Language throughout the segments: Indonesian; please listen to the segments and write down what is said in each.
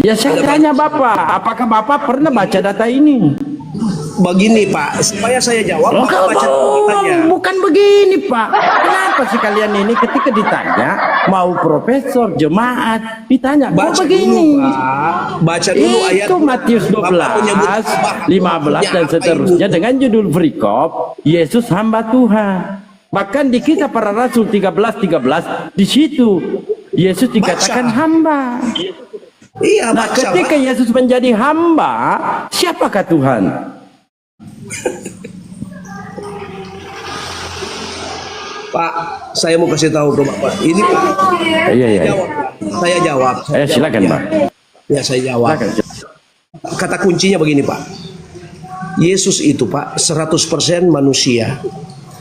Ya saya tanya Bapak, apakah Bapak pernah baca data ini? Begini Pak, supaya saya jawab, Bapak baca kitanya. Bukan begini Pak. Kenapa sih kalian ini ketika ditanya mau profesor, jemaat, ditanya kok Baca begini? dulu Pak, baca dulu ayat. Itu Matius 12, 15 dan seterusnya dengan judul perikop Yesus hamba Tuhan. Bahkan di Kisah Para Rasul 13 di situ Yesus dikatakan hamba. Iya, Nah, baca, ketika Pak. Yesus menjadi hamba, siapakah Tuhan? Pak, saya mau kasih tahu ke Bapak. Ini Pak. Iya. Saya jawab. Silakan Pak. Ya, saya jawab. Silakan. Kata kuncinya begini Pak. Yesus itu Pak 100% manusia,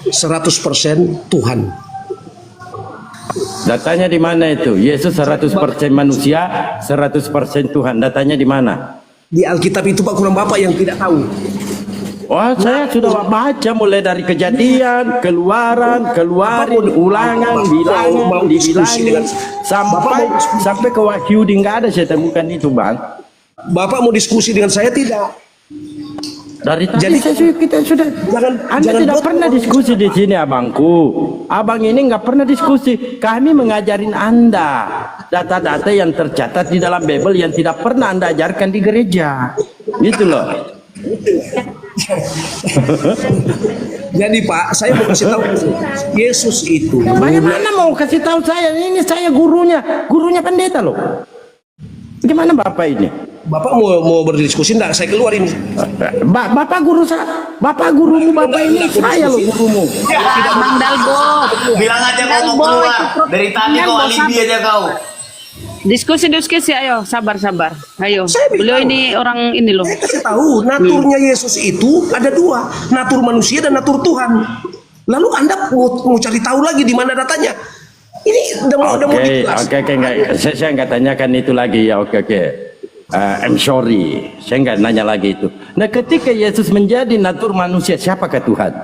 100% Tuhan. Datanya di mana itu? Yesus 100% manusia, 100% Tuhan. Datanya di mana? Di Alkitab itu Pak, kurang Bapak yang tidak tahu. Wah, saya sudah baca mulai dari Kejadian, Keluaran, Keluarin, Ulangan, Bilangan, dibilangin sampai ke Wahyu, nggak ada saya temukan itu, Bang. Bapak mau diskusi dengan saya tidak? Dari tadi kita sudah. Anda tidak pernah diskusi di sini, abangku. Abang ini nggak pernah diskusi. Kami mengajarin Anda data-data yang tercatat di dalam Bible yang tidak pernah Anda ajarkan di gereja. Gitu loh. Jadi Pak, saya mau kasih tahu Yesus itu. Bagaimana mau kasih tahu saya? Ini saya gurunya pendeta loh. Gimana Bapak ini? Bapak mau berdiskusi enggak? Saya keluar ini. Bapak gurumu Bapak ini saya loh gurumu. Bang Dalbo. Bilang aja kau mau keluar. Dari tadi kau alibi aja kau. Diskusi ayo, sabar. Ayo. Beliau ini orang ini loh. Saya kasih tahu, naturnya Yesus itu ada dua, natur manusia dan natur Tuhan. Lalu Anda mau cari tahu lagi di mana datanya? Ini udah mau dikelas. Oke, enggak. Saya nggak tanyakan itu lagi ya. Oke. I'm sorry, saya nggak nanya lagi itu. Nah, ketika Yesus menjadi natur manusia, siapakah Tuhan?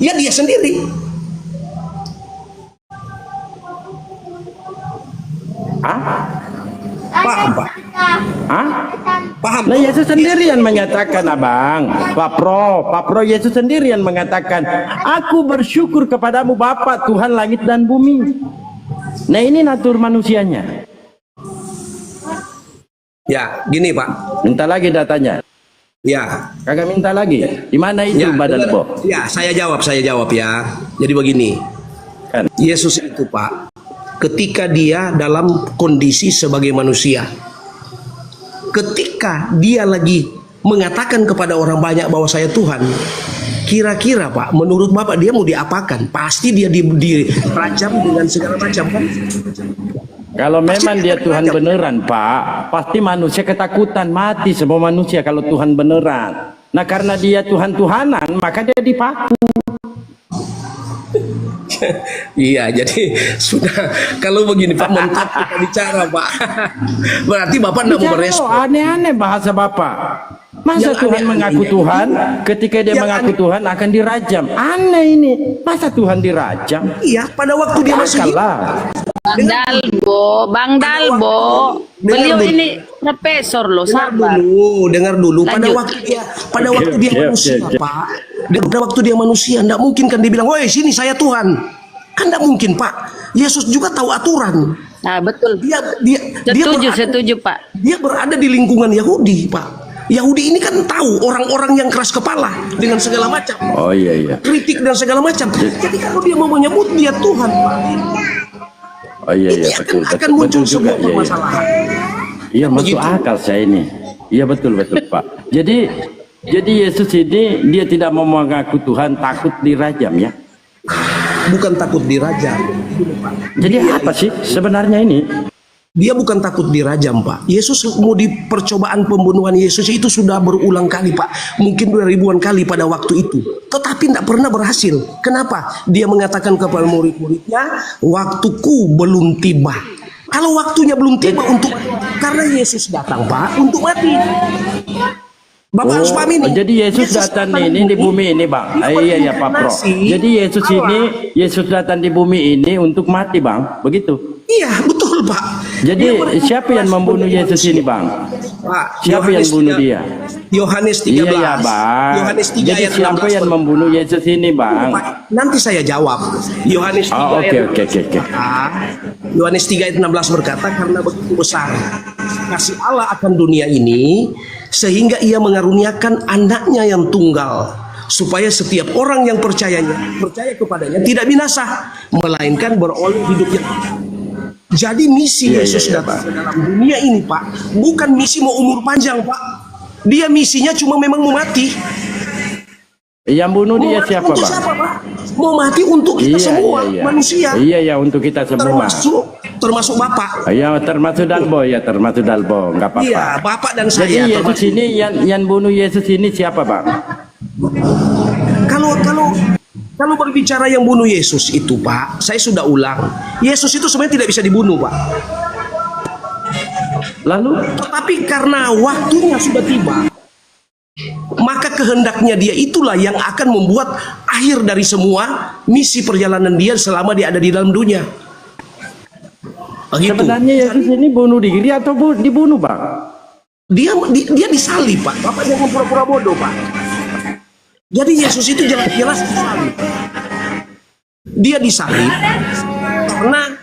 Ya dia sendiri. Paham Pak? Paham. Nah, Yesus sendiri yang menyatakan, abang, Pak Pro, Yesus sendiri yang mengatakan, aku bersyukur kepadamu Bapa Tuhan langit dan bumi. Nah, ini natur manusianya. Ya, gini Pak. Minta lagi datanya. Ya. Kagak minta lagi. Di mana itu badan Bo? Ya, saya jawab ya. Jadi begini. Kan. Yesus itu Pak, ketika dia dalam kondisi sebagai manusia, ketika dia lagi mengatakan kepada orang banyak bahwa saya Tuhan, kira-kira Pak, menurut Bapak dia mau diapakan? Pasti dia dirajam dengan segala macam kan? Kalau memang dia Tuhan beneran Pak, pasti manusia ketakutan, mati semua manusia kalau Tuhan beneran. Nah, karena dia Tuhan-Tuhanan, maka dia dipaku. Iya, jadi sudah kalau begini Pak, mentok kita bicara Pak. Berarti Bapak tidak mau merespon. Aneh-aneh bahasa Bapak. Masa Yang Tuhan mengaku Tuhan, ketika dia mengaku Tuhan akan dirajam. Aneh ini. Masa Tuhan dirajam? Iya, pada waktu dia masih hidup. Bang Dalbo, beliau ini profesor loh, sabar. Dengar dulu. Pada Lanjut. waktu dia manusia, Pak. Pada waktu dia manusia, enggak mungkin kan dia bilang, "Woi, sini saya Tuhan." Kan enggak mungkin, Pak. Yesus juga tahu aturan. Nah, betul. Setuju, Pak. Dia berada di lingkungan Yahudi, Pak. Yahudi ini kan tahu orang-orang yang keras kepala dengan segala macam. Oh iya. Kritik dan segala macam. Jadi kalau dia mau menyebut dia Tuhan, Pak. Oh iya, akan muncul sebuah permasalahan. Iya, masuk akal saya ini. Iya betul Pak. Jadi Yesus ini dia tidak mau mengaku Tuhan, takut dirajam ya. Bukan takut dirajam. Jadi apa sih sebenarnya ini? Dia bukan takut dirajam Pak. Yesus mau di percobaan pembunuhan Yesus itu sudah berulang kali Pak. Mungkin 2000-an kali pada waktu itu. Tetapi tidak pernah berhasil. Kenapa? Dia mengatakan kepada murid-muridnya, waktuku belum tiba. Kalau waktunya belum tiba untuk karena Yesus datang Pak untuk mati. Bapak harus paham ini. Jadi Yesus datang ini di bumi ini, Bang. Iya Pak Pro. Jadi Yesus datang di bumi ini untuk mati, Bang. Begitu. Iya, betul Pak. Jadi siapa yang membunuh Yesus ini, Bang? Pak, Siapa yang Yohanes bunuh 3 dia? Yohanes 13. Iya ya, Bang. Yohanes 3 Jadi ayat siapa 16 yang membunuh Yesus ini, Bang? Pak, nanti saya jawab. Yohanes 3 Oh, oke, ayat oke, oke, oke. Yohanes 3 ayat 16 berkata, karena begitu besar kasih Allah akan dunia ini, sehingga ia mengaruniakan anaknya yang tunggal, supaya setiap orang yang percaya kepadanya tidak binasa, melainkan beroleh hidup yang kekal. Jadi misi Yesus datang ke dalam dunia ini, Pak, bukan misi mau umur panjang, Pak. Dia misinya cuma memang mau mati. Yang bunuh dia Mau siapa, mati untuk Bang? siapa, Pak? Mau mati untuk kita semua, manusia. Iya, untuk kita semua. Termasuk Bapak. Iya, termasuk Dalbo, ya termasuk Dalbo, nggak apa-apa. Iya, Bapak dan Jadi saya. Yesus termasuk. ini yang bunuh Yesus ini siapa, Bang? Kalau berbicara yang bunuh Yesus itu, Pak, saya sudah ulang. Yesus itu sebenarnya tidak bisa dibunuh, Pak. Lalu Tetapi karena waktunya sudah tiba, maka kehendaknya dia itulah yang akan membuat akhir dari semua misi perjalanan dia selama dia ada di dalam dunia. Begitu. sebenarnya Yesus ini bunuh diri atau dibunuh, Bang? Dia disalib, Pak. Bapak jangan pura-pura bodoh, Pak. Jadi Yesus itu jelas-jelas disalib. Dia disalib karena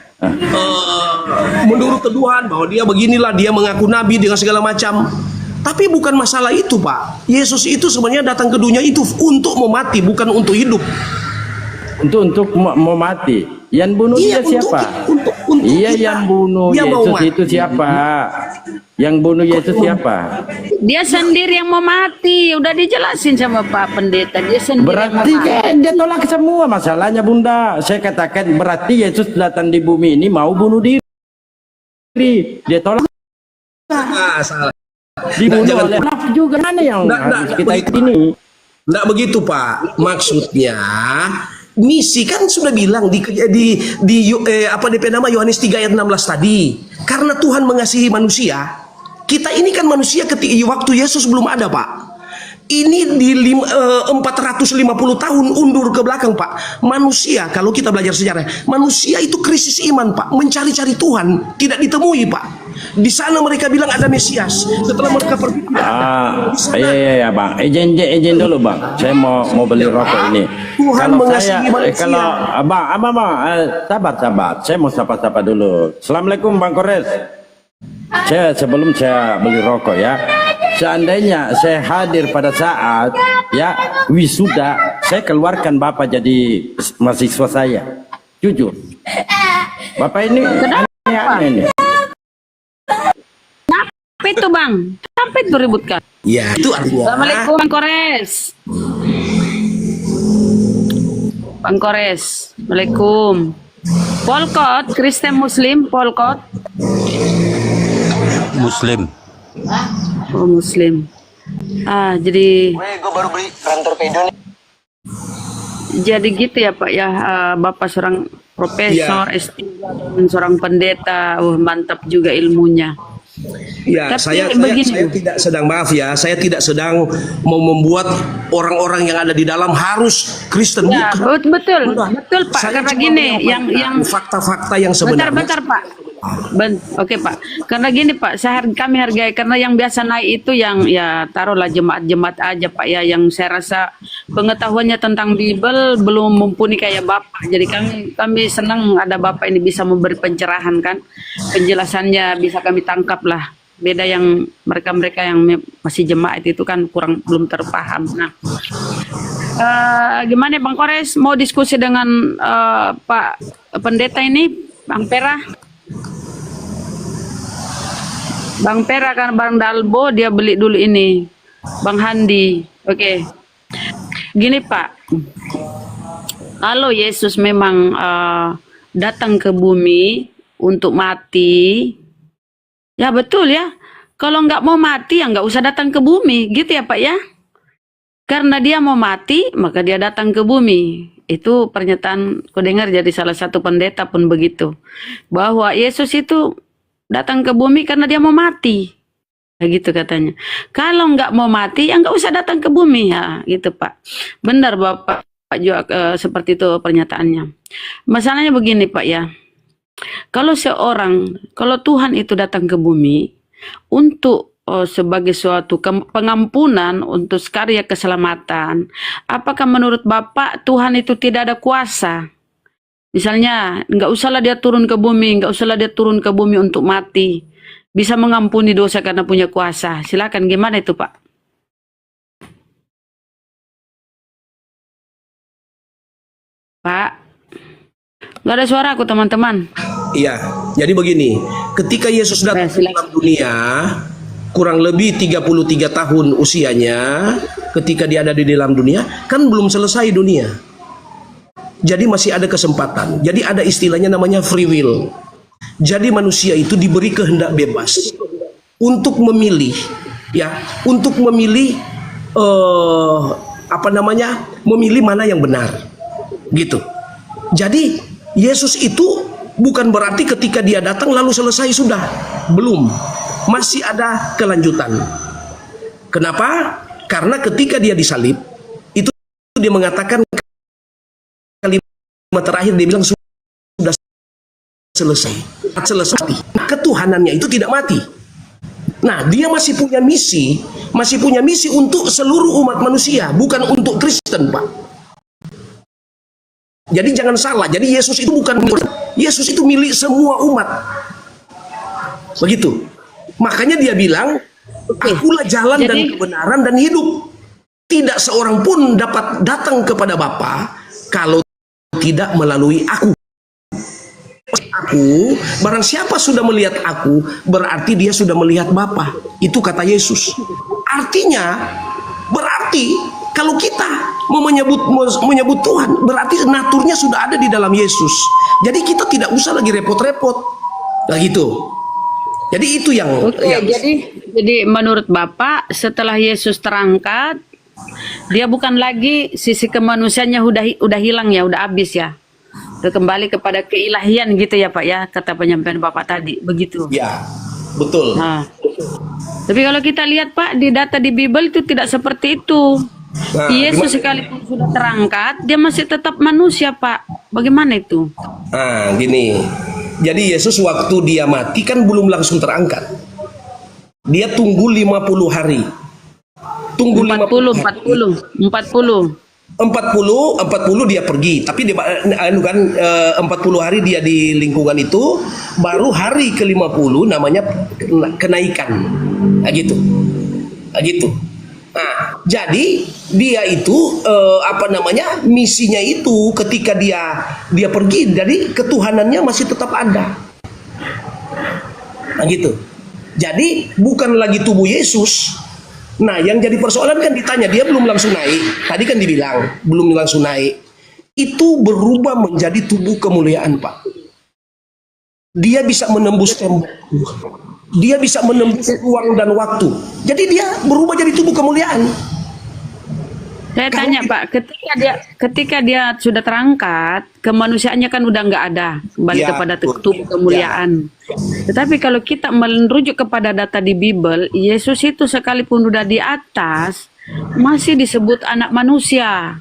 menurut tuduhan bahwa dia beginilah, dia mengaku nabi dengan segala macam. Tapi bukan masalah itu, Pak. Yesus itu sebenarnya datang ke dunia itu untuk memati, bukan untuk hidup. Untuk mau mati. Yang bunuh dia siapa? Iya, kita. yang bunuh Dia mau Yesus mati. itu siapa? Yang bunuh Yesus siapa? Dia sendiri yang mau mati. Udah dijelasin sama Pak Pendeta. Dia sendiri Berarti yang mau mati. kan dia tolak semua masalahnya, Bunda. Saya katakan berarti Yesus datang di bumi ini mau bunuh diri. Dia tolak Salah. dibunuh Jangan- oleh Allah juga. Mana yang harus kita begitu, ikut ini? Nggak begitu, Pak. Maksudnya misi kan sudah bilang apa DP nama Yohanes 3 ayat 16 tadi. Karena Tuhan mengasihi manusia. Kita ini kan manusia ketika waktu Yesus belum ada, Pak. Ini di 450 tahun undur ke belakang, Pak. Manusia, kalau kita belajar sejarah, manusia itu krisis iman, Pak. Mencari-cari Tuhan, tidak ditemui, Pak. Di sana mereka bilang ada Mesias. Setelah mereka pergi, Iya, Bang. Izin dulu, Bang. Saya mau beli rokok ini. Tuhan Kalau mengasihi manusia. kalau Abang, sabar. Saya mau sapa-sapa dulu. Assalamualaikum, Bang Kores. Sebelum saya beli rokok ya. Seandainya saya hadir pada saat ya wisuda, saya keluarkan Bapak jadi mahasiswa saya. Jujur. Bapak ini aneh nih. Apa itu, Bang? Apa itu ributkan? ya itu artinya. Assalamualaikum, Bang Kores. Bang Kores. Assalamualaikum. Polkot, Kristen Muslim, Polkot. Muslim. Oh, Muslim. Jadi Gue baru beli kantor pedo nih. jadi gitu ya, Pak ya. Bapak seorang profesor, S3, dan seorang pendeta. Mantap juga ilmunya. Ya, Tapi saya begini. tidak sedang, maaf ya, saya tidak sedang mau membuat orang-orang yang ada di dalam harus Kristen. Ya, Bukan. betul Pak. Saya Karena cuma gini, menyampaikan yang fakta-fakta yang sebenarnya. bentar Pak. Oke Pak. Karena gini Pak, kami hargai karena yang biasa naik itu yang ya taruhlah jemaat-jemaat aja Pak ya, yang saya rasa pengetahuannya tentang Bible belum mumpuni kayak Bapak. Jadi kami senang ada Bapak ini bisa memberi pencerahan kan. Penjelasannya bisa kami tangkap lah. Beda yang mereka-mereka yang masih jemaat itu kan belum terpaham. Nah, gimana Bang Kores mau diskusi dengan Pak Pendeta ini, Bang Pera? Bang Pera kan Bang Dalbo dia beli dulu ini. Bang Handi. Oke. Gini Pak. Kalau Yesus memang datang ke bumi untuk mati, ya betul ya. Kalau nggak mau mati ya nggak usah datang ke bumi, gitu ya Pak ya. Karena dia mau mati, maka dia datang ke bumi. Itu pernyataan ku dengar jadi salah satu pendeta pun begitu. Bahwa Yesus itu datang ke bumi karena dia mau mati. Begitu katanya. Kalau nggak mau mati, ya nggak usah datang ke bumi. Ya, gitu Pak. Benar Bapak juga seperti itu pernyataannya. Masalahnya begini Pak ya. kalau Tuhan itu datang ke bumi untuk sebagai suatu pengampunan untuk karya keselamatan, apakah menurut Bapak Tuhan itu tidak ada kuasa? Misalnya, nggak usahlah dia turun ke bumi, nggak usahlah dia turun ke bumi untuk mati. Bisa mengampuni dosa karena punya kuasa. Silakan, gimana itu Pak? Pak, nggak ada suara aku teman-teman. Iya, jadi begini, ketika Yesus datang ke dalam dunia, kurang lebih 33 tahun usianya, ketika dia ada di dalam dunia, kan belum selesai dunia. Jadi masih ada kesempatan. Jadi ada istilahnya namanya free will. Jadi manusia itu diberi kehendak bebas untuk memilih, ya, untuk memilih memilih mana yang benar, gitu. Jadi Yesus itu bukan berarti ketika dia datang lalu selesai sudah, belum, masih ada kelanjutan. Kenapa? Karena ketika dia disalib, itu dia mengatakan kalimat terakhir, dia bilang sudah selesai. Ketuhanannya itu tidak mati. Nah, dia masih punya misi untuk seluruh umat manusia, bukan untuk Kristen, Pak. Jadi jangan salah. Jadi Yesus itu bukan Yesus itu milik semua umat. Begitu. Makanya dia bilang, akulah jalan dan kebenaran dan hidup. Tidak seorang pun dapat datang kepada Bapa kalau tidak melalui aku. Barang siapa sudah melihat aku, berarti dia sudah melihat Bapa. Itu kata Yesus. Artinya, berarti kalau kita mau menyebut Tuhan, berarti naturnya sudah ada di dalam Yesus. Jadi kita tidak usah lagi repot-repot. Nah gitu. Jadi itu yang, jadi menurut Bapak, setelah Yesus terangkat, dia bukan lagi sisi kemanusiaannya udah hilang ya, udah habis ya. Udah kembali kepada keilahian gitu ya Pak ya, kata penyampaian Bapak tadi, begitu. Ya, betul. Nah, tapi kalau kita lihat Pak, di data di Bible itu tidak seperti itu. Nah, Yesus sekalipun sudah terangkat, dia masih tetap manusia Pak. Bagaimana itu? Nah, gini. Jadi Yesus waktu dia mati kan belum langsung terangkat. Dia tunggu 50 hari. Tunggu 40 dia pergi, tapi dia 40 hari dia di lingkungan itu, baru hari ke-50 namanya kenaikan. Nah gitu. Nah, jadi dia itu misinya itu ketika dia pergi, jadi ketuhanannya masih tetap ada. Nah gitu. Jadi bukan lagi tubuh Yesus. Nah, yang jadi persoalan kan ditanya, dia belum langsung naik. Tadi kan dibilang belum langsung naik. Itu berubah menjadi tubuh kemuliaan, Pak. Dia bisa menembus tembok. Dia bisa menembus ruang dan waktu. Jadi dia berubah jadi tubuh kemuliaan. Saya tanya Pak, ketika dia sudah terangkat, kemanusiaannya kan udah nggak ada, kembali kepada tubuh kemuliaan. Tetapi kalau kita merujuk kepada data di Bible, Yesus itu sekalipun udah di atas, masih disebut anak manusia.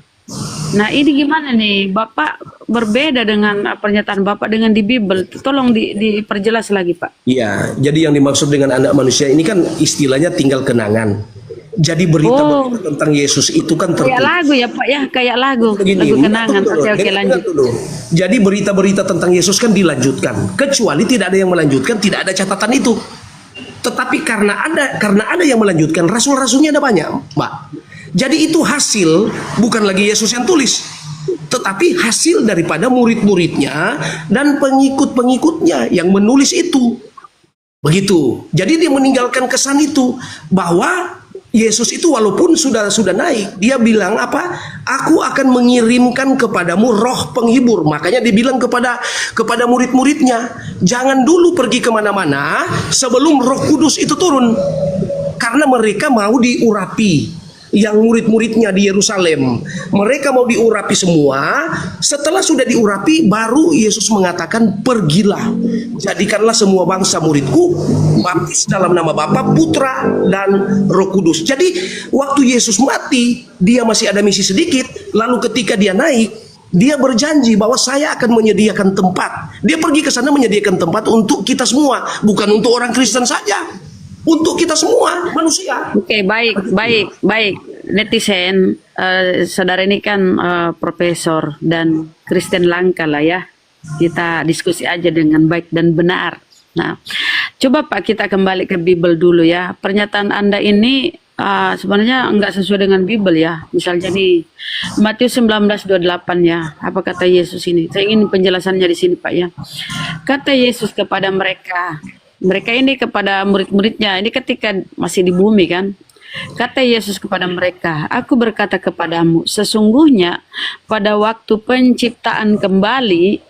Nah ini gimana nih, Bapak berbeda dengan pernyataan Bapak dengan di Bible. Tolong diperjelas lagi Pak. Iya, jadi yang dimaksud dengan anak manusia ini kan istilahnya tinggal kenangan. Jadi berita tentang Yesus itu kan tertulis. Kayak lagu ya Pak ya, kayak lagu kenangan. Oke, lanjut. Jadi berita-berita tentang Yesus kan dilanjutkan. Kecuali tidak ada yang melanjutkan, tidak ada catatan itu. Tetapi karena ada yang melanjutkan, rasul-rasulnya ada banyak, Pak. Jadi itu hasil bukan lagi Yesus yang tulis, tetapi hasil daripada murid-muridnya dan pengikut-pengikutnya yang menulis itu. Begitu. Jadi dia meninggalkan kesan itu bahwa Yesus itu walaupun sudah naik, dia bilang apa? Aku akan mengirimkan kepadamu roh penghibur. Makanya dia bilang kepada murid-muridnya, jangan dulu pergi kemana-mana sebelum Roh Kudus itu turun, karena mereka mau diurapi. Yang murid-muridnya di Yerusalem, mereka mau diurapi semua. Setelah sudah diurapi, baru Yesus mengatakan, pergilah, jadikanlah semua bangsa muridku, baptis dalam nama Bapa, Putra, dan Roh Kudus. Jadi waktu Yesus mati, dia masih ada misi sedikit. Lalu ketika dia naik, Dia berjanji bahwa saya akan menyediakan tempat. Dia pergi ke sana menyediakan tempat untuk kita semua, bukan untuk orang Kristen saja, untuk kita semua manusia. Oke, baik. Netizen, saudara ini kan profesor dan Kristen langka lah ya. Kita diskusi aja dengan baik dan benar. Nah, coba Pak kita kembali ke Bible dulu ya. Pernyataan Anda ini sebenarnya enggak sesuai dengan Bible ya. Misalnya nih Matius 19:28 ya. Apa kata Yesus ini? Saya ingin penjelasannya di sini Pak ya. Kata Yesus kepada mereka ini kepada murid-muridnya. Ini ketika masih di bumi kan. Kata Yesus kepada mereka, aku berkata kepadamu, sesungguhnya pada waktu penciptaan kembali,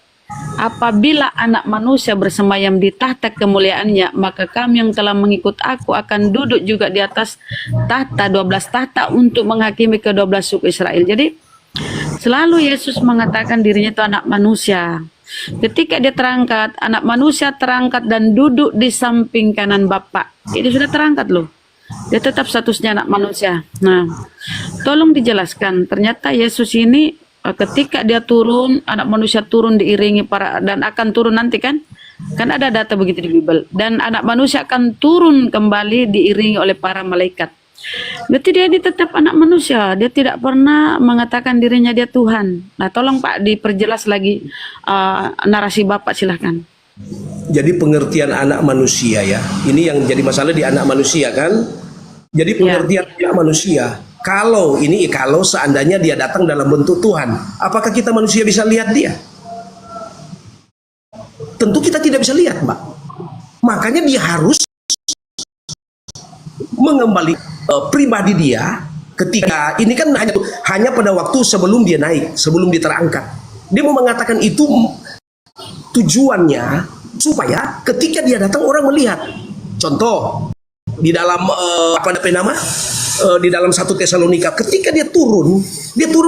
apabila anak manusia bersemayam di tahta kemuliaannya, maka kami yang telah mengikut aku akan duduk juga di atas tahta, 12 tahta untuk menghakimi ke-12 suku Israel. Jadi selalu Yesus mengatakan dirinya itu anak manusia. Ketika dia terangkat, anak manusia terangkat dan duduk di samping kanan Bapa. Ini sudah terangkat loh. Dia tetap statusnya anak manusia. Nah, tolong dijelaskan. Ternyata Yesus ini ketika dia turun, anak manusia turun diiringi para, dan akan turun nanti kan ada data begitu di Bible, dan anak manusia akan turun kembali diiringi oleh para malaikat. Berarti dia tetap anak manusia, dia tidak pernah mengatakan dirinya dia Tuhan. Nah tolong Pak diperjelas lagi narasi Bapak, silahkan. Jadi pengertian anak manusia ya, ini yang jadi masalah di anak manusia kan. Jadi pengertian anak manusia, kalau seandainya dia datang dalam bentuk Tuhan, apakah kita manusia bisa lihat dia? Tentu kita tidak bisa lihat, Mbak. Makanya dia harus mengembali pribadi dia ketika ini kan hanya pada waktu sebelum dia naik, sebelum dia terangkat. Dia mau mengatakan itu tujuannya supaya ketika dia datang orang melihat. Contoh di dalam di dalam 1 Tesalonika, ketika dia turun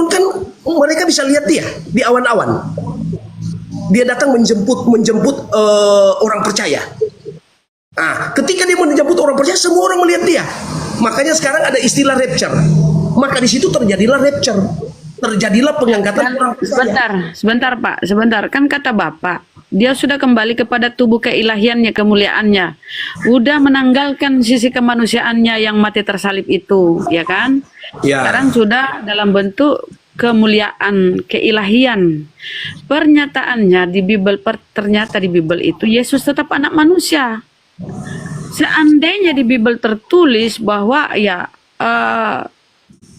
kan mereka bisa lihat dia di awan-awan. Dia datang menjemput orang percaya. Nah, ketika dia menjemput orang percaya, semua orang melihat dia. Makanya sekarang ada istilah rapture. Maka di situ terjadilah rapture. Terjadilah pengangkatan orang percaya. Sebentar. Kan kata Bapak, dia sudah kembali kepada tubuh keilahiannya, kemuliaannya. Udah menanggalkan sisi kemanusiaannya yang mati tersalib itu, ya kan? Ya. Sekarang sudah dalam bentuk kemuliaan, keilahian. Pernyataannya di Bible, ternyata di Bible itu Yesus tetap anak manusia. Seandainya di Bible tertulis bahwa ya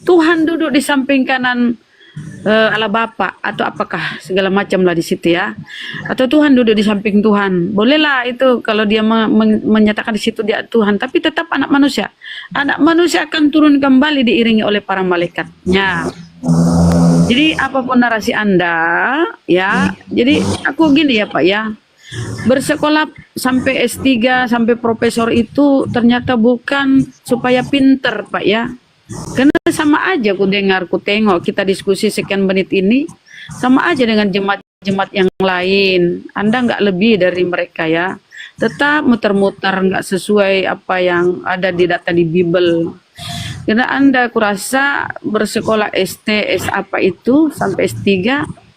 Tuhan duduk di samping kanan Allah Bapa atau apakah segala macam lah di situ ya, atau Tuhan duduk di samping Tuhan, bolehlah itu kalau dia menyatakan di situ dia Tuhan, tapi tetap anak manusia. Anak manusia akan turun kembali diiringi oleh para malaikatnya. Jadi apapun narasi Anda ya, jadi aku gini ya Pak ya, bersekolah sampai S3 sampai profesor itu ternyata bukan supaya pinter Pak ya. Karena sama aja ku dengar, ku tengok kita diskusi sekian menit ini sama aja dengan jemaat-jemaat yang lain. Anda nggak lebih dari mereka ya. Tetap muter-muter nggak sesuai apa yang ada di data di Bible. Karena Anda kurasa bersekolah ST, S apa itu sampai S3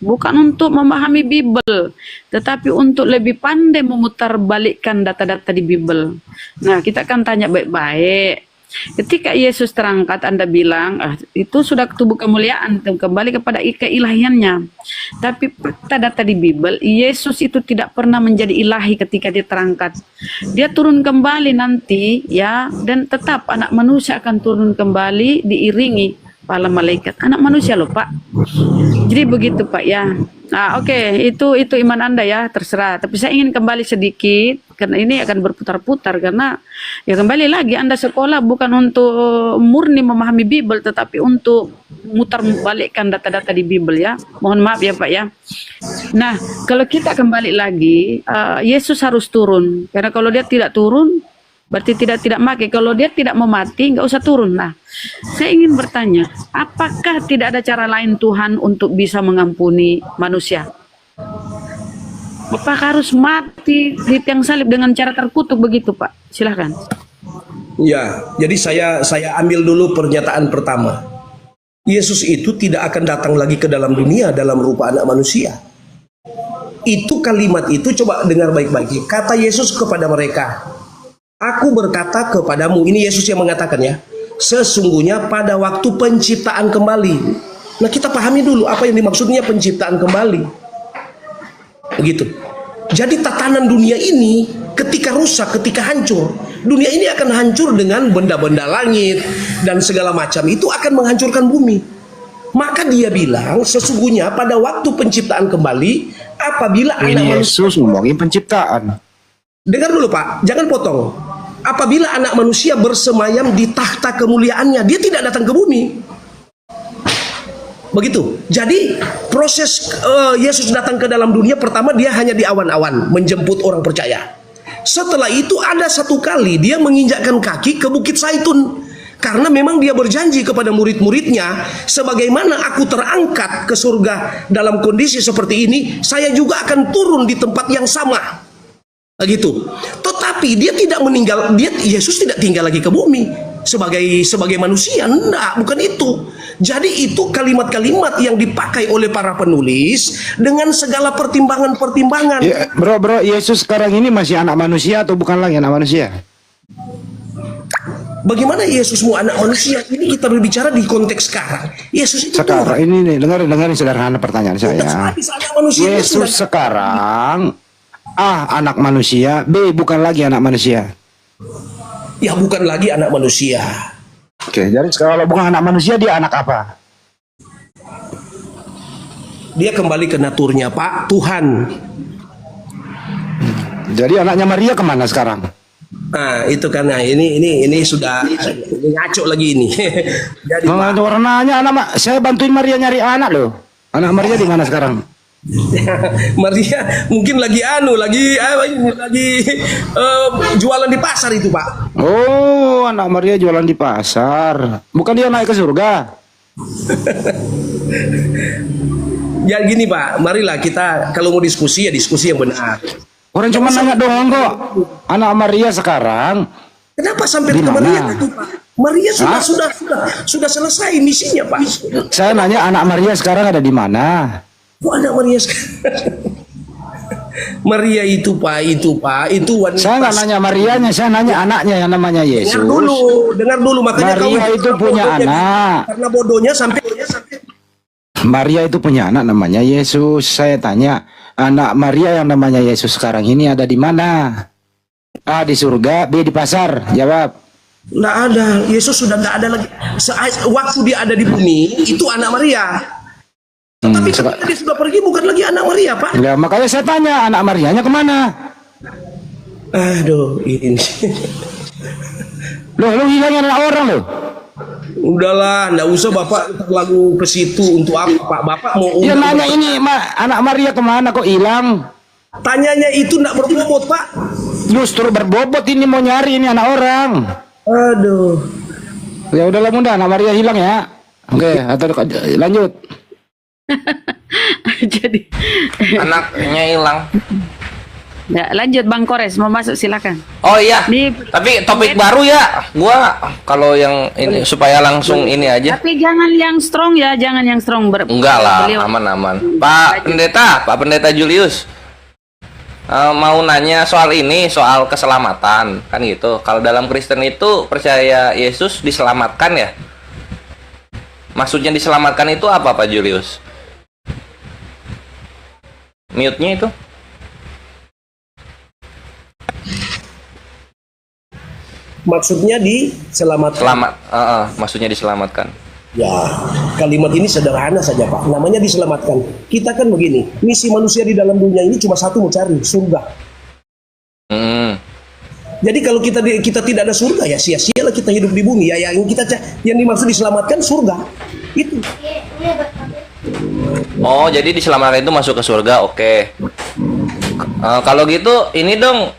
bukan untuk memahami Bible, tetapi untuk lebih pandai memutarbalikkan data-data di Bible. Nah, kita akan tanya baik-baik. Ketika Yesus terangkat, Anda bilang, itu sudah tubuh kemuliaan, kembali kepada keilahiannya. Tapi fakta data di Bible, Yesus itu tidak pernah menjadi ilahi ketika dia terangkat. Dia turun kembali nanti, ya, dan tetap anak manusia akan turun kembali diiringi para malaikat. Anak manusia loh Pak. Jadi begitu Pak ya. Nah oke, itu iman Anda ya, terserah. Tapi saya ingin kembali sedikit, karena ini akan berputar-putar. Karena ya kembali lagi Anda sekolah bukan untuk murni memahami Bible, tetapi untuk mutar balikkan data-data di Bible ya. Mohon maaf ya Pak ya. Nah kalau kita kembali lagi, Yesus harus turun. Karena kalau dia tidak turun, berarti tidak mati. Kalau dia tidak mau mati, nggak usah turun. Nah, saya ingin bertanya, apakah tidak ada cara lain Tuhan untuk bisa mengampuni manusia? Apakah harus mati di tiang salib dengan cara terkutuk begitu, Pak? Silahkan. Ya, jadi saya ambil dulu pernyataan pertama. Yesus itu tidak akan datang lagi ke dalam dunia dalam rupa anak manusia. Itu kalimat itu coba dengar baik-baik. Kata Yesus kepada mereka, aku berkata kepadamu, ini Yesus yang mengatakan ya, sesungguhnya pada waktu penciptaan kembali. Nah, kita pahami dulu apa yang dimaksudnya penciptaan kembali. Begitu. Jadi tatanan dunia ini ketika rusak, ketika hancur, dunia ini akan hancur dengan benda-benda langit dan segala macam, itu akan menghancurkan bumi. Maka dia bilang sesungguhnya pada waktu penciptaan kembali, apabila anak manusia, Yesus ngomongin penciptaan. dengar dulu Pak, jangan potong. Apabila anak manusia bersemayam di tahta kemuliaannya, dia tidak datang ke bumi. Begitu. Jadi proses Yesus datang ke dalam dunia, pertama dia hanya di awan-awan menjemput orang percaya. Setelah itu ada satu kali dia menginjakkan kaki ke Bukit Zaitun. Karena memang dia berjanji kepada murid-muridnya, sebagaimana aku terangkat ke surga dalam kondisi seperti ini, saya juga akan turun di tempat yang sama. Begitu. Tetapi dia tidak meninggal, Yesus tidak tinggal lagi ke bumi sebagai manusia. Enggak, bukan itu. Jadi itu kalimat-kalimat yang dipakai oleh para penulis dengan segala pertimbangan-pertimbangan. Ya, bro, Yesus sekarang ini masih anak manusia atau bukan lagi anak manusia? Bagaimana Yesus mau anak manusia? Ini kita berbicara di konteks sekarang. Yesus itu Sekarang Tuhan. ini nih, dengarin sederhana pertanyaan saya. Konteks anak manusia itu Yesus sudah- sekarang anak manusia, B bukan lagi anak manusia. ya bukan lagi anak manusia. Oke, jadi kalau bukan anak manusia, dia anak apa? Dia kembali ke naturnya, Pak, Tuhan. Jadi anaknya Maria kemana sekarang? Nah, itu karena ini sudah ini ngaco lagi ini. Jadi Pak, Orang nanya saya bantuin Maria nyari anak loh. Anak Maria di mana sekarang? Maria mungkin lagi jualan di pasar itu, Pak. Oh, anak Maria jualan di pasar. Bukan dia naik ke surga? Ya gini, Pak, marilah kita kalau mau diskusi ya diskusi yang benar. Orang cuma nanya doang kok. Anak Maria sekarang Kenapa sampai Di ke mana? Maria lagi, Pak? Maria Hah? sudah selesai misinya, Pak. saya nanya anak Maria sekarang ada di mana? Kok anak Maria Maria itu, Pak, itu wanita. Saya nggak nanya Marianya, saya nanya anaknya yang namanya Yesus. Dengar dulu, makanya Maria itu punya anak. Karena bodohnya sampai Maria itu punya anak namanya Yesus. Saya tanya, anak Maria yang namanya Yesus sekarang ini ada di mana? A di surga, B di pasar. Jawab. nggak ada. Yesus sudah nggak ada lagi. Waktu dia ada di bumi, itu anak Maria. Tapi ketika dia sudah pergi, bukan lagi anak Maria, Pak. Ya, makanya saya tanya, anak Marianya kemana? Aduh, ini. Loh, lu hilangin anak orang loh. Udahlah, nggak usah Bapak terlalu ke situ. Untuk apa, Pak? Bapak mau Ya nanya ini, anak Maria kemana kok hilang? tanyanya itu nggak berbobot, Pak. Justru berbobot ini mau nyari ini anak orang. Aduh. Ya udahlah mudah, anak Maria hilang ya. Oke, atau lanjut. Jadi Anaknya hilang. ya, lanjut Bang Kores, mau masuk silakan. Oh iya. Nih, Tapi topik baru ya. Gua kalau yang ini supaya langsung ini aja. tapi jangan yang strong ya, jangan yang strong. Enggak lah, Beliau- aman-aman. Pak Pendeta Julius. Mau nanya soal ini, soal keselamatan, kan gitu. Kalau dalam Kristen itu percaya Yesus diselamatkan ya? Maksudnya diselamatkan itu apa, Pak Julius? Mute-nya itu? Maksudnya diselamatkan. Maksudnya diselamatkan. Ya, kalimat ini sederhana saja, Pak. Namanya diselamatkan. Kita kan begini, misi manusia di dalam dunia ini cuma satu, mau cari surga. Hmm. Jadi kalau kita tidak ada surga, ya sia-sialah kita hidup di bumi. Ya, yang dimaksud diselamatkan surga. Itu. Oh, jadi diselamatkan itu masuk ke surga, oke. Kalau gitu, ini dong,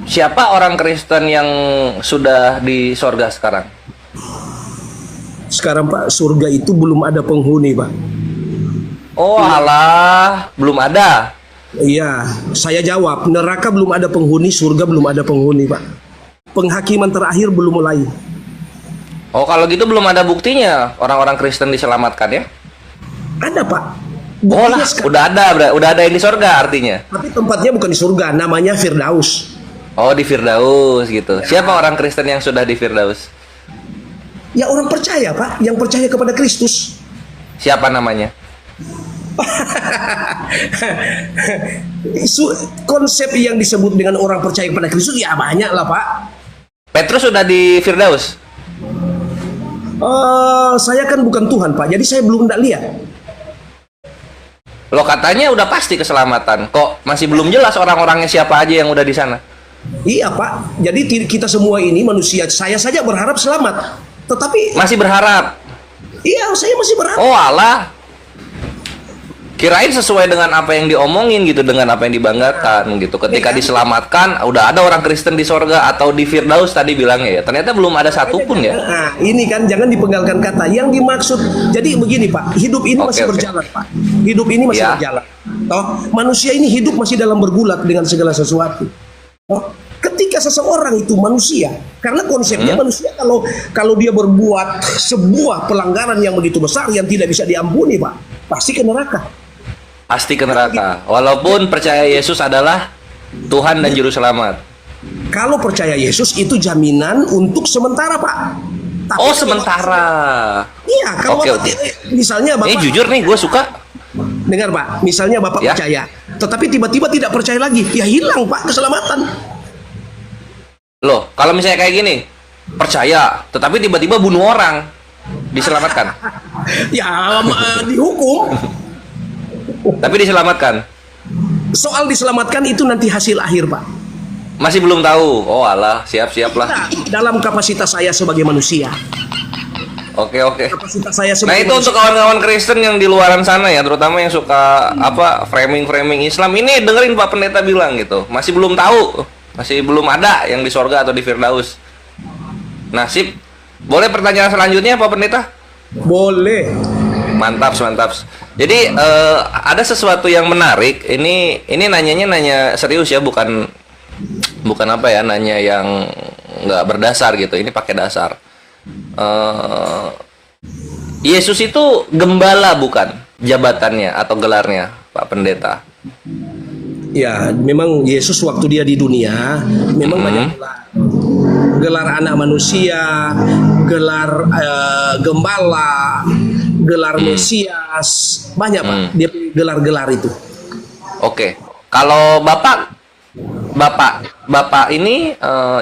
siapa orang Kristen yang sudah di surga sekarang? Sekarang, Pak, surga itu belum ada penghuni, Pak. Oh alah, belum ada. Iya, saya jawab, neraka belum ada penghuni, surga belum ada penghuni, Pak. Penghakiman terakhir belum mulai. Oh, kalau gitu belum ada buktinya orang-orang Kristen diselamatkan ya? Ada Pak. Oh Buktinya lah, sekarang. udah ada yang di sorga artinya. Tapi tempatnya bukan di surga, namanya Firdaus. Oh, di Firdaus gitu. Siapa orang Kristen yang sudah di Firdaus? Ya orang percaya Pak, yang percaya kepada Kristus. Siapa namanya? Konsep yang disebut dengan orang percaya kepada Kristus ya banyak lah Pak. Petrus sudah di Firdaus? Saya kan bukan Tuhan Pak, jadi saya belum lihat. Lo katanya udah pasti keselamatan. Kok masih belum jelas orang-orangnya siapa aja yang udah di sana? Iya Pak, jadi kita semua ini manusia, saya saja berharap selamat. Tetapi Masih berharap. iya, saya masih berharap. Oh alah. Kirain sesuai dengan apa yang diomongin gitu, dengan apa yang dibanggakan gitu. Ketika diselamatkan, udah ada orang Kristen di sorga atau di Firdaus tadi bilangnya ya. Ternyata belum ada satupun ya. Nah, ini kan jangan dipenggalkan kata. Yang dimaksud, jadi begini Pak, hidup ini masih Oke. berjalan Pak. Hidup ini masih Ya. berjalan. Toh, manusia ini hidup masih dalam bergulat dengan segala sesuatu. Toh, ketika seseorang itu manusia, karena konsepnya manusia kalau dia berbuat sebuah pelanggaran yang begitu besar yang tidak bisa diampuni Pak, pasti ke neraka. Pasti ke neraka. Walaupun percaya Yesus adalah Tuhan dan Juru Selamat. Kalau percaya Yesus itu jaminan untuk sementara Pak. Tapi Oh sementara. Iya, kalau Oke, Bapak, oke. misalnya Bapak Jujur nih, gue suka. dengar Pak, misalnya Bapak Ya. percaya, tetapi tiba-tiba tidak percaya lagi, ya hilang Pak keselamatan. Loh, kalau misalnya kayak gini, percaya, tetapi tiba-tiba bunuh orang, diselamatkan. Ya dihukum. Tapi diselamatkan. Soal diselamatkan itu nanti hasil akhir Pak. Masih belum tahu. Oh alah, siap-siap lah. Nah, dalam kapasitas saya sebagai manusia, Oke, oke. kapasitas saya Nah sebagai itu untuk manusia, kawan-kawan Kristen yang di luaran sana ya, terutama yang suka apa framing Islam ini, dengerin Pak Pendeta bilang gitu, masih belum tahu, masih belum ada yang di sorga atau di Firdaus. Nasib. Boleh pertanyaan selanjutnya Pak Pendeta? boleh. Mantap, mantap. Jadi ada sesuatu yang menarik. Ini nanya serius ya, bukan apa ya, nanya yang nggak berdasar gitu. Ini pakai dasar. Yesus itu gembala bukan jabatannya atau gelarnya, Pak Pendeta? Ya, memang Yesus waktu dia di dunia memang banyak gelar anak manusia, gelar gembala, gelar Mesias, banyak Pak. Dia punya gelar-gelar itu. Oke. Kalau Bapak ini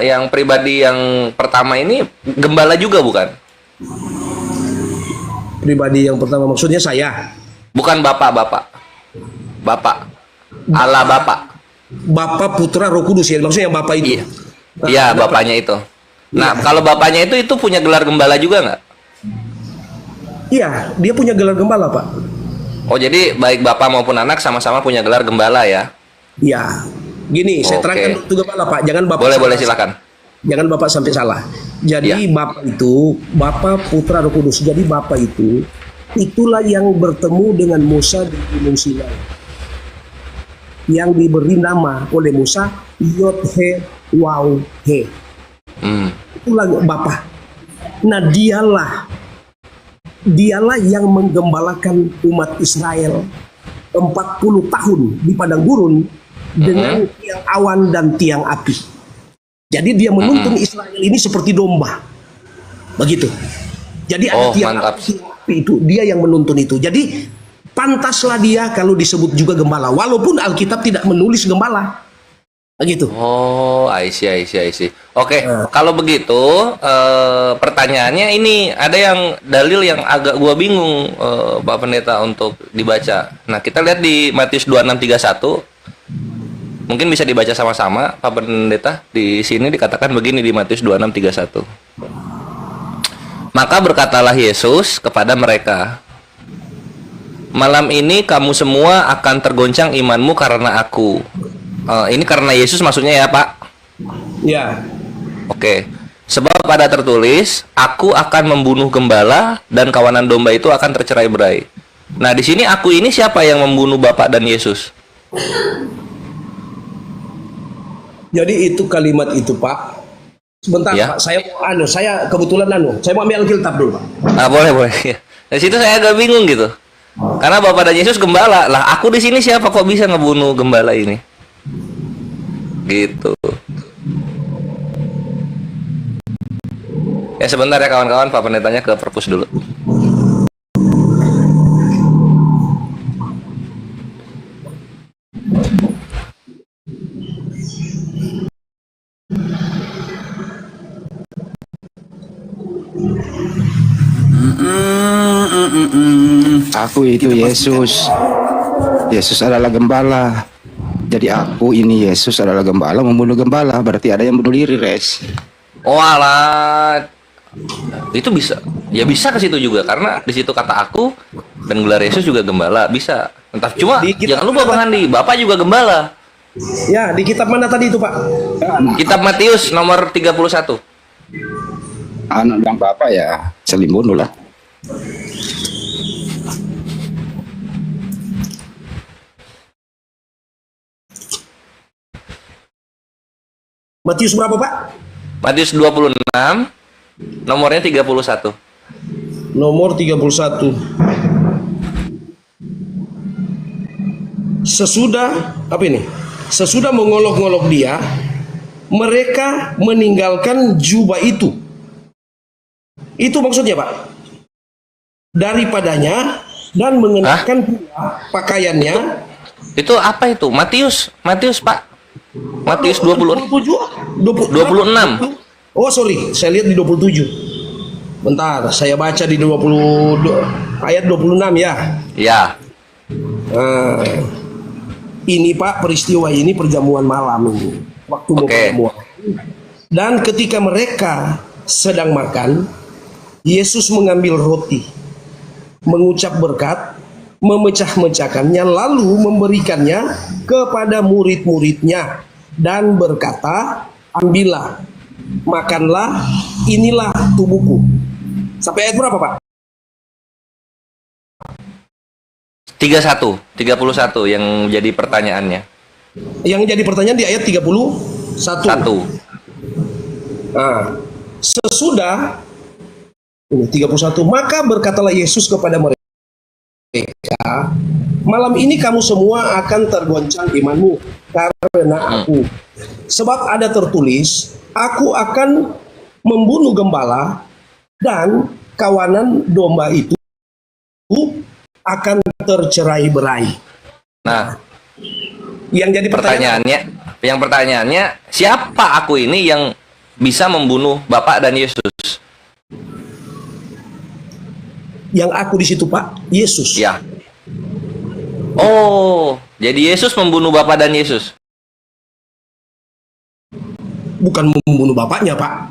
yang pribadi yang pertama ini gembala juga bukan? Pribadi yang pertama maksudnya saya. Bukan Bapak. Allah Bapak. Bapak, Putra, Roh Kudus ya, maksudnya yang Bapak itu. Iya. Iya, bapaknya itu. Nah, kalau bapaknya itu punya gelar gembala juga nggak? Iya, dia punya gelar gembala, Pak. Oh, jadi baik bapak maupun anak sama-sama punya gelar gembala ya? Iya. Gini, saya Oke. terangkan itu gembala, Pak. Jangan Bapak Boleh, salah. silakan. Jangan Bapak sampai salah. Jadi Ya. Bapak itu, Bapak, Putra, Roh Kudus. Jadi Bapak itu, itulah yang bertemu dengan Musa di Gunung Sinai. Yang diberi nama oleh Musa Yod He Waw He. Itulah Bapak. Nah, dialah yang menggembalakan umat Israel 40 tahun di padang gurun dengan tiang awan dan tiang api. Jadi dia menuntun Israel ini seperti domba. Begitu. Jadi ada Oh, tiang mantap. api itu, dia yang menuntun itu. Jadi pantaslah dia kalau disebut juga gembala, walaupun Alkitab tidak menulis gembala. Begitu. Oh, I see. Oke, kalau begitu pertanyaannya ini ada yang dalil yang agak gua bingung Pak Pendeta untuk dibaca. Nah, kita lihat di Matius 26:31. Mungkin bisa dibaca sama-sama Pak Pendeta. Di sini dikatakan begini di Matius 26:31. Maka berkatalah Yesus kepada mereka, "Malam ini kamu semua akan tergoncang imanmu karena aku." Ini karena Yesus maksudnya ya Pak? Ya. Oke. Sebab pada tertulis, aku akan membunuh gembala dan kawanan domba itu akan tercerai-berai. Nah, di sini aku ini siapa yang membunuh Bapak dan Yesus? Jadi itu kalimat itu, Pak, Sebentar Ya. Pak, saya kebetulan saya mau ambil Alkitab dulu Pak. Nah, boleh boleh. Dari situ saya agak bingung gitu. Karena Bapak dan Yesus gembala. Lah, aku di sini siapa kok bisa ngebunuh gembala ini? Gitu. Ya sebentar ya kawan-kawan, Pak Pendetanya ke perpus dulu. Aku itu Yesus. Yesus adalah gembala. Jadi aku ini Yesus adalah gembala membunuh gembala. Berarti ada yang bunuh diri, Res. Oh alah. Itu bisa. Ya bisa ke situ juga karena di situ kata aku dan gelar Yesus juga gembala, bisa. Entah cuma Di kitab jangan lupa Bang Andi, Bapak juga gembala. Ya, di kitab mana tadi itu Pak? Kitab Matius nomor 31. Anak bilang bapak ya, saling bunuh lah. Matius berapa Pak? Matius 26 nomornya 31. Nomor 31. Sesudah apa ini? Sesudah mengolok-olok dia, mereka meninggalkan jubah itu. Itu maksudnya Pak. Daripadanya dan mengenakan pula pakaiannya. Itu apa itu? Matius Pak. Matius 20 26. Oh sorry, saya lihat di 27. Bentar, saya baca di ayat 26 ya. Ya. Nah, ini Pak, peristiwa ini perjamuan malam ini. Waktu mau Oke. perjamuan. Dan ketika mereka sedang makan, Yesus mengambil roti, mengucap berkat, memecah-mecahkannya, lalu memberikannya kepada murid-muridnya dan berkata, ambillah, makanlah, inilah tubuhku. Sampai ayat berapa Pak? 31 yang jadi pertanyaannya. Yang jadi pertanyaan di ayat 31. 1. Nah, sesudah ini 31, maka berkatalah Yesus kepada mereka, malam ini kamu semua akan tergoncang imanmu karena aku. Sebab ada tertulis, aku akan membunuh gembala dan kawanan domba itu akan tercerai-berai. Nah, Yang jadi pertanyaan, pertanyaannya, siapa aku ini yang bisa membunuh Bapak dan Yesus? yang aku di situ Pak, Yesus. Ya. Oh, jadi Yesus membunuh Bapak dan Yesus. Bukan membunuh bapaknya Pak.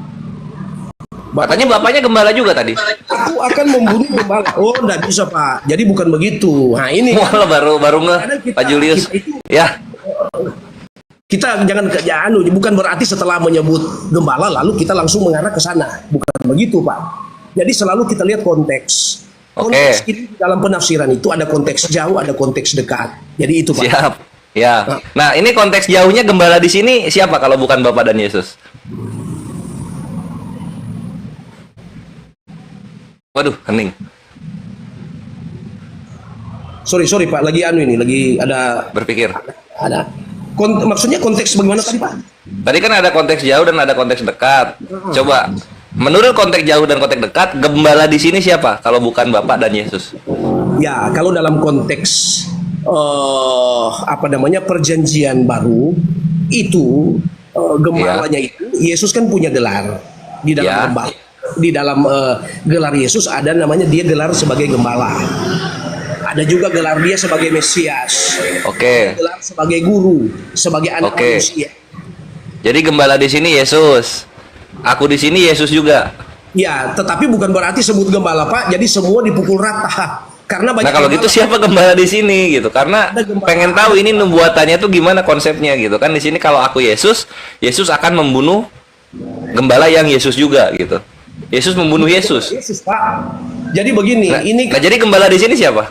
Katanya bapaknya gembala juga tadi. Aku akan membunuh gembala. Oh, enggak bisa Pak. Jadi bukan begitu. Nah ini Wah, baru nge Pak Julius. Ya. kita jangan bukan berarti setelah menyebut gembala lalu kita langsung mengarah ke sana. Bukan begitu Pak. Jadi selalu kita lihat konteks. Konteks ini dalam penafsiran itu ada konteks jauh, ada konteks dekat. Jadi itu Pak. Siap. Ya. Nah, ini konteks jauhnya gembala di sini siapa kalau bukan Bapak dan Yesus? Waduh, hening. Sorry Pak, lagi ada Berpikir. maksudnya konteks bagaimana tadi Pak? Tadi kan ada konteks jauh dan ada konteks dekat. Coba, menurut konteks jauh dan konteks dekat, gembala di sini siapa kalau bukan Bapak dan Yesus? Ya, kalau dalam konteks perjanjian baru itu gembalanya itu Yesus kan punya gelar di dalam gembala. Di dalam gelar Yesus ada namanya dia gelar sebagai gembala. Ada juga gelar dia sebagai Mesias. Oke. Gelar sebagai guru, sebagai anak manusia. Jadi gembala di sini Yesus. Aku di sini Yesus juga. Ya, tetapi bukan berarti sebut gembala Pak, jadi semua dipukul rata. Karena banyak. Nah, kalau gitu siapa gembala di sini gitu? Karena pengen tahu ini nubuatannya tuh gimana konsepnya gitu kan. Di sini kalau aku Yesus, Yesus akan membunuh gembala yang Yesus juga gitu. Yesus membunuh Yesus. Yesus Pak. Jadi begini, Nah, jadi gembala di sini siapa?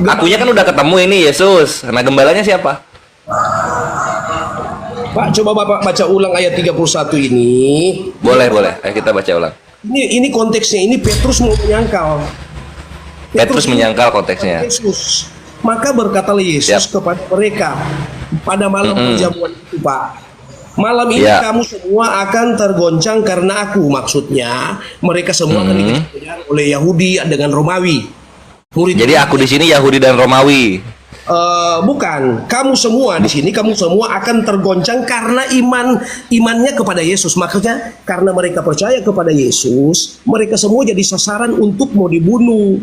Akunya kan udah ketemu ini Yesus. Nah, gembalanya siapa? Pak, coba Bapak baca ulang ayat 31 ini. Boleh, boleh. Ayo kita baca ulang. Ini konteksnya, ini Petrus mau menyangkal. Petrus menyangkal konteksnya. Yesus. Maka berkatalah Yesus kepada mereka pada malam perjamuan itu, Pak. Malam ini kamu semua akan tergoncang karena aku. Maksudnya mereka semua akan dikejar oleh Yahudi dengan Romawi. Jadi aku di sini Yahudi dan Romawi. Bukan, kamu semua di sini, kamu semua akan tergoncang karena imannya kepada Yesus. Maksudnya karena mereka percaya kepada Yesus, mereka semua jadi sasaran untuk mau dibunuh.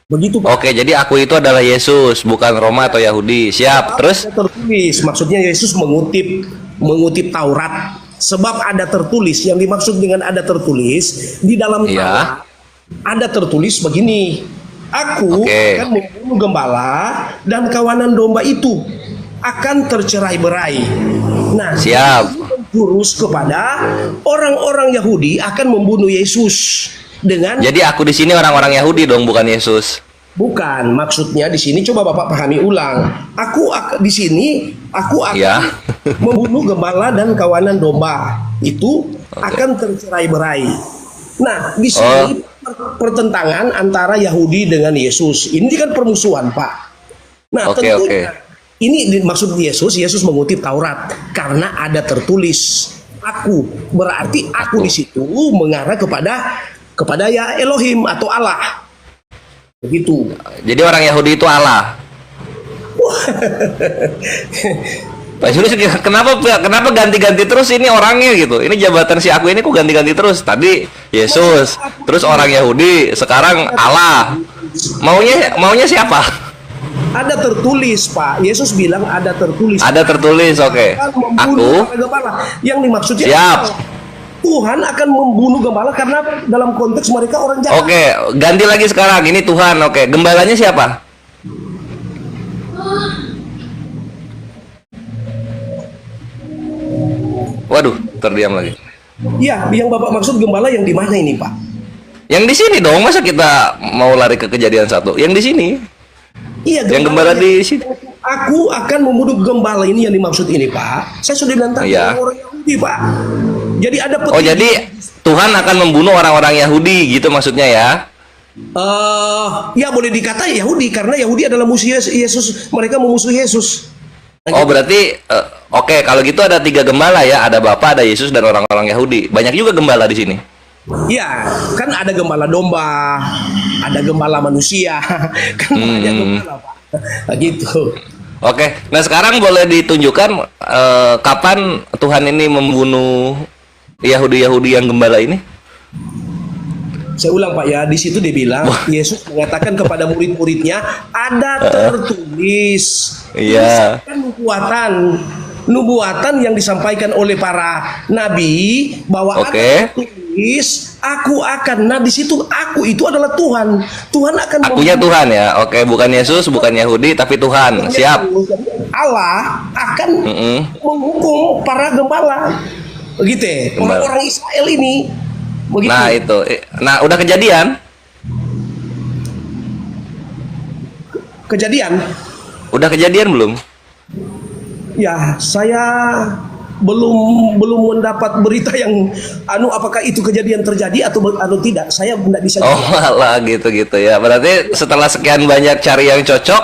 Begitu, Pak. Oke, jadi aku itu adalah Yesus, bukan Roma atau Yahudi. Siap. Terus? Ada tertulis, maksudnya Yesus mengutip Taurat. Sebab ada tertulis, yang dimaksud dengan ada tertulis di dalam Taurat. Ada tertulis begini. Aku akan membunuh gembala dan kawanan domba itu akan tercerai-berai. Nah, siap. Jurus kepada orang-orang Yahudi akan membunuh Yesus dengan. Jadi aku di sini orang-orang Yahudi dong, bukan Yesus. Bukan, maksudnya di sini coba Bapak pahami ulang. Aku di sini aku akan membunuh gembala dan kawanan domba itu akan tercerai-berai. Nah, di sini pertentangan antara Yahudi dengan Yesus. Ini kan permusuhan, Pak. Nah, tentunya ini maksud Yesus mengutip Taurat karena ada tertulis aku. Berarti aku di situ mengarah kepada ya Elohim atau Allah. Begitu. Jadi orang Yahudi itu Allah. Pak Julius, kenapa ganti-ganti terus ini orangnya gitu? Ini jabatan si aku ini kok ganti-ganti terus? Tadi Yesus, terus orang Yahudi, sekarang Allah. Maunya siapa? Ada tertulis, Pak. Yesus bilang ada tertulis. Ada tertulis, oke. Aku. Yang dimaksudnya siap. Tuhan akan membunuh gembala karena dalam konteks mereka orang jahat. Oke, ganti lagi sekarang. Ini Tuhan, oke. Gembalanya siapa? Waduh, terdiam lagi. Iya, yang Bapak maksud gembala yang di mana ini, Pak? Yang di sini dong, masa kita mau lari ke kejadian 1? Yang di sini. Iya, yang gembala di sini. Aku akan membunuh gembala ini yang dimaksud ini, Pak. Saya sudah bilang tadi orang Yahudi, Pak. Jadi ada petunjuk. Oh, jadi Tuhan akan membunuh orang-orang Yahudi gitu maksudnya ya? Ya boleh dikata Yahudi karena Yahudi adalah musuh Yesus. Mereka memusuhi Yesus. Oh, berarti oke, kalau gitu ada 3 gembala ya, ada Bapa, ada Yesus dan orang-orang Yahudi. Banyak juga gembala di sini. Ya, kan ada gembala domba, ada gembala manusia, kan banyak gembala, Pak. Gitu. Oke, nah sekarang boleh ditunjukkan kapan Tuhan ini membunuh Yahudi-Yahudi yang gembala ini? Saya ulang, Pak, ya. Di situ dia bilang Yesus mengatakan kepada murid-muridnya ada tertulis. Iya. Nubuatan yang disampaikan oleh para nabi bahwa ada tertulis aku akan. Nah, di situ aku itu adalah Tuhan. Tuhan akan. Akunya Tuhan ya. Oke, bukan Yesus, bukan Yahudi, tapi Tuhan. Siap. Allah akan menghukum para gembala. Begitu ya. Orang-orang Israel ini. Begitu. Nah itu, nah udah kejadian? Udah kejadian belum? Ya, saya belum mendapat berita yang apakah itu kejadian terjadi atau tidak. Saya tidak bisa. Oh malah gitu ya. Berarti setelah sekian banyak cari yang cocok,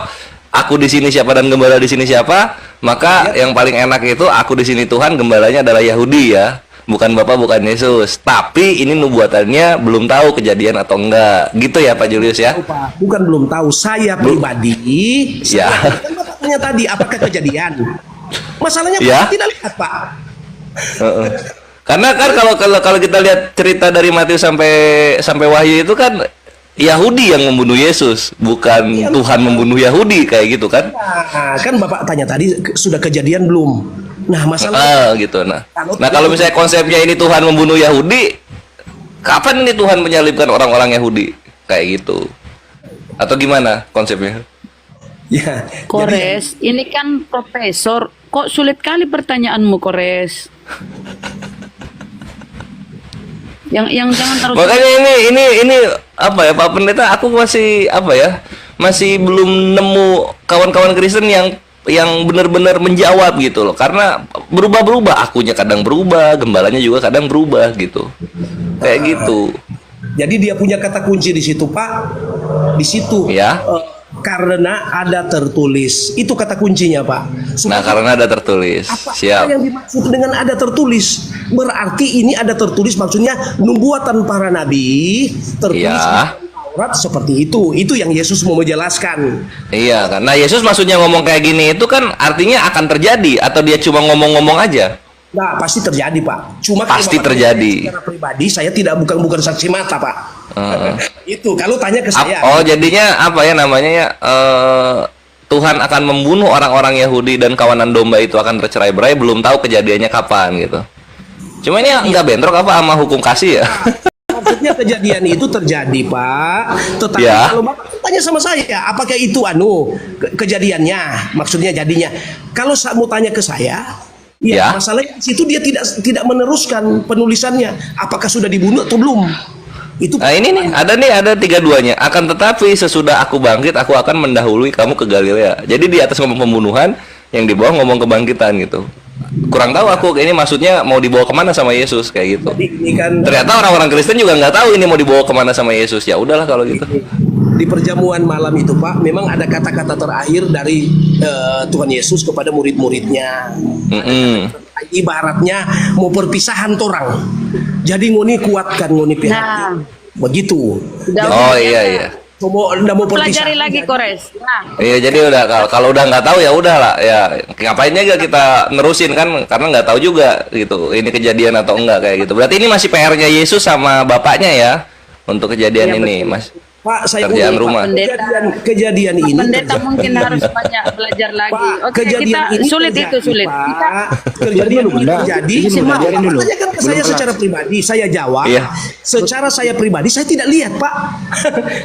aku di sini siapa dan gembala di sini siapa, maka yang paling enak itu aku di sini Tuhan, gembalanya adalah Yahudi ya. Bukan Bapak, bukan Yesus. Tapi ini nubuatannya belum tahu kejadian atau enggak. Gitu ya Pak Julius ya? Bukan belum tahu. Saya pribadi. Ya. Kan Bapak tanya tadi apakah kejadian? Masalahnya ya? Tidak lihat, Pak. Karena kan kalau kita lihat cerita dari Matius sampai Wahyu itu kan Yahudi yang membunuh Yesus, bukan Tuhan membunuh Yahudi kayak gitu kan? Nah, kan Bapak tanya tadi sudah kejadian belum? Nah, masalah gitu. Nah, kalau misalnya konsepnya ini Tuhan membunuh Yahudi, kapan ini Tuhan menyalibkan orang-orang Yahudi kayak gitu? Atau gimana konsepnya? Ya, Kores, ini kan profesor, kok sulit kali pertanyaanmu, Kores? yang jangan terus. Makanya ini apa ya Pak Pendeta, aku masih belum nemu kawan-kawan Kristen yang yang benar-benar menjawab gitu loh. Karena berubah-berubah, akunya kadang berubah, gembalanya juga kadang berubah gitu. Kayak gitu. Jadi dia punya kata kunci di situ, Pak. Di situ. Ya. Karena ada tertulis. Itu kata kuncinya, Pak. Nah, karena ada tertulis. Apa Siap. yang dimaksud dengan ada tertulis? Berarti ini ada tertulis, maksudnya nubuatan para nabi tertulis Iya. di Taurat seperti itu. Itu yang Yesus mau menjelaskan. Iya kan. Nah, Yesus maksudnya ngomong kayak gini itu kan artinya akan terjadi atau dia cuma ngomong-ngomong aja? Nah, pasti terjadi, Pak. Cuma kalau Pasti Bapak terjadi. Secara pribadi, saya tidak bukan saksi mata, Pak. Itu kalau tanya ke saya. Oh, jadinya apa ya namanya ya? Tuhan akan membunuh orang-orang Yahudi dan kawanan domba itu akan tercerai-berai, belum tahu kejadiannya kapan gitu. Cuma ini nggak bentrok apa sama hukum kasih ya? Maksudnya kejadian itu terjadi, Pak. Tetapi Ya. kalau Bapak tanya sama saya, apakah itu kejadiannya? Maksudnya jadinya. Kalau mau tanya ke saya, Ya. masalahnya di situ dia tidak meneruskan penulisannya. Apakah sudah dibunuh atau belum? Itu Nah ini nih, ada 3-2-nya. Akan tetapi sesudah aku bangkit, aku akan mendahului kamu ke Galilea. Jadi di atas ngomong pembunuhan, yang di bawah ngomong kebangkitan gitu. Kurang tahu aku, ini maksudnya mau dibawa kemana sama Yesus kayak gitu. Jadi ini kan Ternyata orang-orang Kristen juga nggak tahu ini mau dibawa kemana sama Yesus. Ya udahlah kalau gitu. di perjamuan malam itu, Pak, memang ada kata-kata terakhir dari Tuhan Yesus kepada murid-muridnya. Mm-mm. Ibaratnya mau perpisahan orang. Jadi ngoni kuatkan ngoni pihak. Nah. Begitu. Oh iya iya. Mau Pelajari perpisahan. lagi Kores. Nah, Iya jadi udah kalau udah nggak tahu ya udah lah ya ngapainnya gak kita nerusin kan karena nggak tahu juga gitu ini kejadian atau enggak kayak gitu. Berarti ini masih PR-nya Yesus sama bapaknya ya untuk kejadian Iya, ini betul. Mas. Pak, saya Kerjaan ulang, rumah. Pak. Kejadian ini pendeta terjadi. mungkin harus banyak belajar lagi. Pak, Oke, kejadian kita ini sulit terjadi, itu sulit. Pak. Kita Kejadian ini Bunda. terjadi. Ini Semua belajarin Bapak dulu. tanyakan ke saya Belum secara pribadi, saya jawab. Iya. Secara saya pribadi saya tidak lihat, Pak.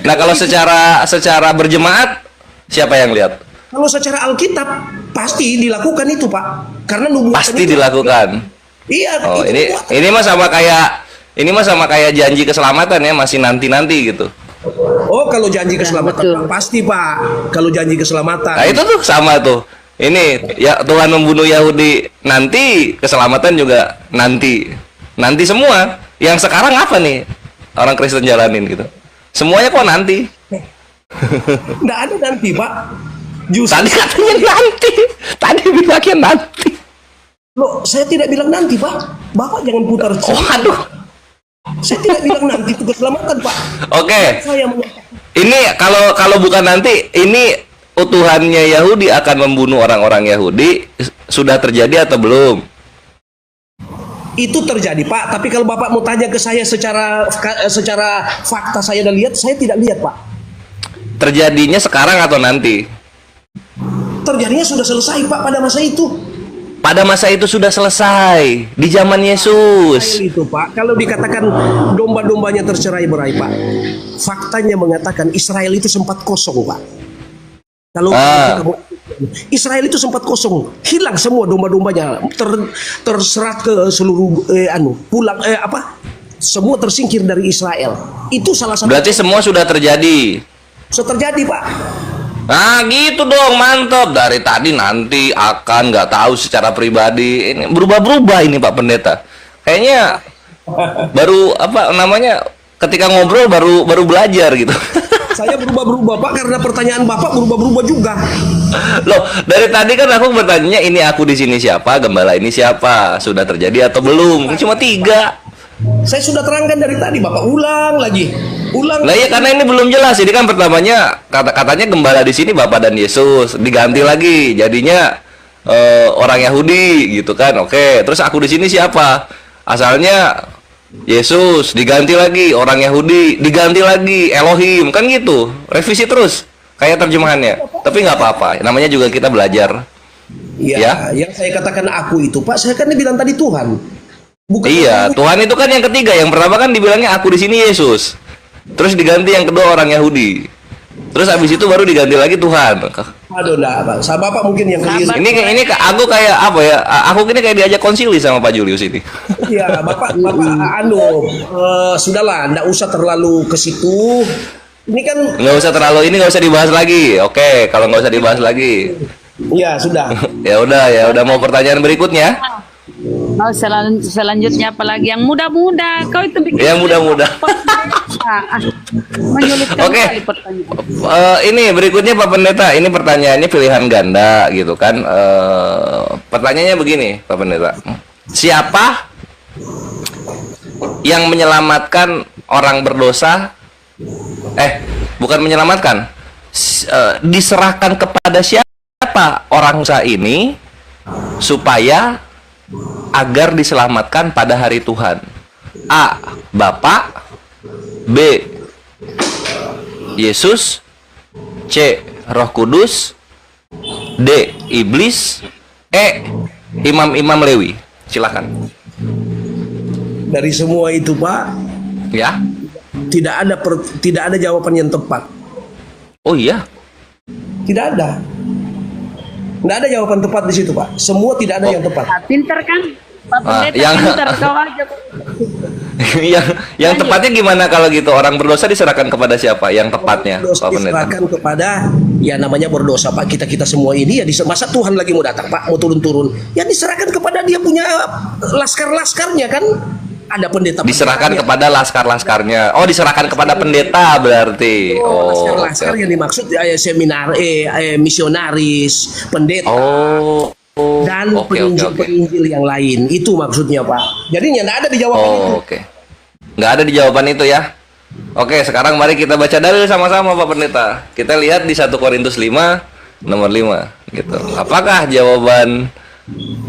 Nah kalau secara berjemaat siapa yang lihat? Kalau secara Alkitab pasti dilakukan itu, Pak. Karena nubuatan Pasti itu- dilakukan. Iya. Oh itu ini nubuatan. ini mah sama kayak janji keselamatan ya masih nanti gitu. Oh, kalau janji keselamatan betul. Pak, pasti, Pak. Kalau janji keselamatan. Nah itu tuh sama tuh. Ini ya Tuhan membunuh Yahudi nanti, keselamatan juga nanti. Nanti semua. Yang sekarang apa nih orang Kristen jalanin gitu? Semuanya kok nanti. Nggak ada nanti, Pak. Justru Tadi katanya nanti. Tadi bilangnya nanti. loh, saya tidak bilang nanti, Pak. Bapak jangan putar Oh aduh. Saya tidak bilang nanti itu keselamatan, Pak. Oke. Saya menyatakan Ini kalau bukan nanti, ini utuhannya Yahudi akan membunuh orang-orang Yahudi sudah terjadi atau belum? itu terjadi, Pak. Tapi kalau Bapak mau tanya ke saya secara fakta saya udah lihat, saya tidak lihat, Pak. Terjadinya sekarang atau nanti? Terjadinya sudah selesai, Pak, pada masa itu. Pada masa itu sudah selesai di zaman Yesus. Itu, Pak. Kalau dikatakan domba-dombanya tercerai-berai, Pak. Faktanya mengatakan Israel itu sempat kosong, Pak. Kalau Israel itu sempat kosong, hilang semua domba-dombanya, terserat ke seluruh semua tersingkir dari Israel. Itu salah satu. Berarti semua sudah terjadi. Terjadi, Pak. Nah gitu dong, mantap. Dari tadi nanti akan nggak tahu secara pribadi. Ini berubah-berubah ini Pak Pendeta. Kayaknya baru apa namanya ketika ngobrol baru belajar gitu. Saya berubah-berubah, Pak, karena pertanyaan Bapak berubah-berubah juga. Loh, dari tadi kan aku bertanya ini aku di sini siapa, gembala ini siapa, sudah terjadi atau belum? Ini cuma 3. Saya sudah terangkan dari tadi, Bapak ulang lagi. Ulang. Lah ya karena ini belum jelas. Ini kan pertamanya katanya gembala di sini Bapak dan Yesus, diganti lagi jadinya orang Yahudi gitu kan. Oke, terus aku di sini siapa? Asalnya Yesus, diganti lagi orang Yahudi, diganti lagi Elohim, kan gitu. Revisi terus kayak terjemahannya. Tapi nggak apa-apa, namanya juga kita belajar. Ya, yang saya katakan aku itu, Pak, saya kan bilang tadi Tuhan. Bukan Iya, aku. Tuhan itu kan yang ketiga. Yang pertama kan dibilangnya aku di sini Yesus. Terus diganti yang kedua orang Yahudi. Terus habis itu baru diganti lagi Tuhan. Aduh, enggak, Pak. Sama Bapak mungkin yang keliru. Ini aku kayak apa ya? Aku ini kayak diajak konsili sama Pak Julius ini. Iya, Bapak sudahlah, enggak usah terlalu ke situ. Ini kan Nggak usah terlalu ini nggak usah dibahas lagi. Oke, kalau nggak usah dibahas lagi. Iya, sudah. Ya udah mau pertanyaan berikutnya. Oh, selanjutnya apalagi yang muda-muda? Kau itu bikin Yang muda-muda. menyulitkan Oke. sekali pertanyaan. Ini berikutnya Pak Pendeta. Ini pertanyaannya pilihan ganda gitu kan. Pertanyaannya begini Pak Pendeta. Siapa yang menyelamatkan orang berdosa? Bukan menyelamatkan. Diserahkan kepada siapa orang dosa ini supaya agar diselamatkan pada hari Tuhan? A. Bapak. B. Yesus. C. Roh Kudus. D. Iblis. E. Imam-imam Lewi. Silakan. Dari semua itu, Pak, Ya. tidak ada jawaban yang tepat. Oh iya. Tidak ada. Tidak ada jawaban tepat di situ, Pak. Semua tidak ada yang tepat. Nah, pinter kan? Pak Pendeta yang- pinter, kau aja. yang tepatnya gimana kalau gitu? Orang berdosa diserahkan kepada siapa? Yang tepatnya, Dosa Pak Pendeta. diserahkan kepada, ya namanya berdosa, Pak. Kita semua ini ya masa Tuhan lagi mau datang, Pak, mau turun-turun. Ya diserahkan kepada dia punya laskar-laskarnya kan. Ada pendeta. Diserahkan kepada laskar-laskarnya. Oh, diserahkan kepada pendeta berarti. Oh, laskar-laskar oke. yang dimaksud seminar, misionaris, pendeta. Oh. Dan Oke. penginjil-penginjil yang lain. Itu maksudnya, Pak. Jadi nggak ada di jawaban itu. Oh, oke. Nggak ada di jawaban itu ya. Oke, sekarang mari kita baca dalil sama-sama Pak Pendeta. Kita lihat di 1 Korintus 5 nomor 5 gitu. Apakah jawaban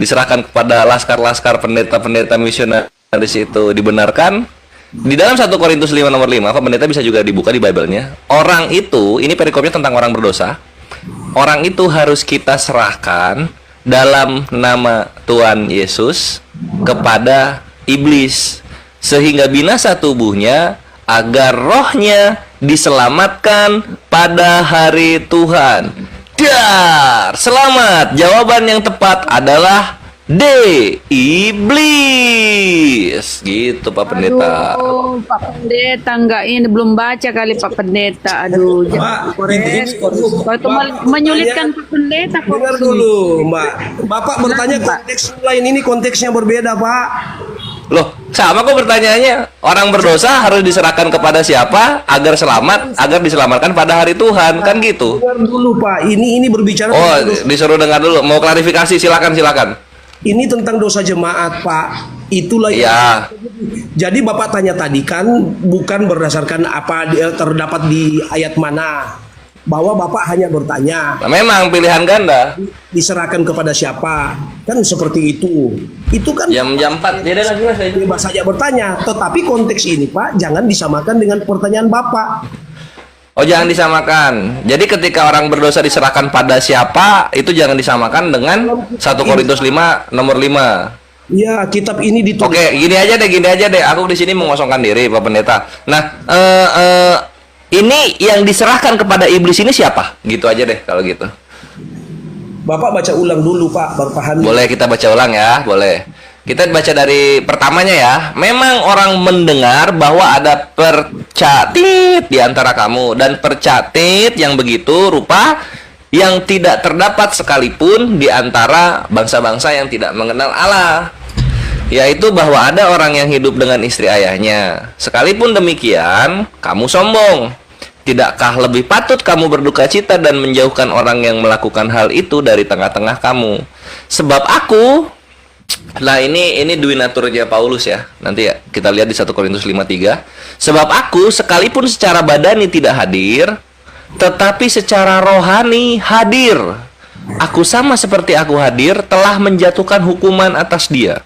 diserahkan kepada laskar-laskar pendeta-pendeta misionaris itu dibenarkan? Di dalam 1 Korintus 5 nomor 5, Pak Pendeta bisa juga dibuka di Bible-nya. Orang itu, ini perikopnya tentang orang berdosa. Orang itu harus kita serahkan dalam nama Tuhan Yesus kepada iblis, sehingga binasa tubuhnya, agar rohnya diselamatkan pada hari Tuhan. Dar, selamat. Jawaban yang tepat adalah D. Iblis. Gitu Pak Pendeta. Aduh, Pak Pendeta enggak ini belum baca kali Pak Pendeta. Aduh, jangan Pak, ini kau itu menyulitkan Pak Pendeta. kok. Dengar dulu, Mbak. Bapak bertanya konteks lain, ini konteksnya berbeda, Pak. Loh, sama kok pertanyaannya. Orang berdosa harus diserahkan kepada siapa agar selamat, agar diselamatkan pada hari Tuhan, kan gitu. Dengar dulu, Pak. Ini berbicara Oh, tentang dosa. disuruh dengar dulu. Mau klarifikasi, silakan. Ini tentang dosa jemaat, Pak. Itulah yang Iya. Jadi Bapak tanya tadi kan bukan berdasarkan apa terdapat di ayat mana. Bahwa Bapak hanya bertanya Nah, memang pilihan ganda. diserahkan kepada siapa. Kan seperti itu. Itu kan Jam 4. Jadi lagi mas. bebas saja bertanya. Tetapi konteks ini, Pak, jangan disamakan dengan pertanyaan Bapak. Oh, jangan disamakan. Jadi ketika orang berdosa diserahkan pada siapa, itu jangan disamakan dengan 1 Korintus 5 nomor 5. Ya, kitab ini ditulis. Oke, gini aja deh. Aku di sini mengosongkan diri, Pak Pendeta. Nah, ini yang diserahkan kepada iblis ini siapa? Gitu aja deh kalau gitu. Bapak baca ulang dulu, Pak, baru paham. Boleh kita baca ulang ya? Boleh. Kita baca dari pertamanya ya. Memang orang mendengar bahwa ada percatit di antara kamu, dan percatit yang begitu rupa yang tidak terdapat sekalipun di antara bangsa-bangsa yang tidak mengenal Allah, yaitu bahwa ada orang yang hidup dengan istri ayahnya. Sekalipun demikian, kamu sombong. Tidakkah lebih patut kamu berduka cita dan menjauhkan orang yang melakukan hal itu dari tengah-tengah kamu? Sebab aku, nah ini duinaturnya Paulus ya. Nanti ya kita lihat di 1 Korintus 5:3. Sebab aku sekalipun secara badani tidak hadir, tetapi secara rohani hadir. Aku sama seperti aku hadir telah menjatuhkan hukuman atas dia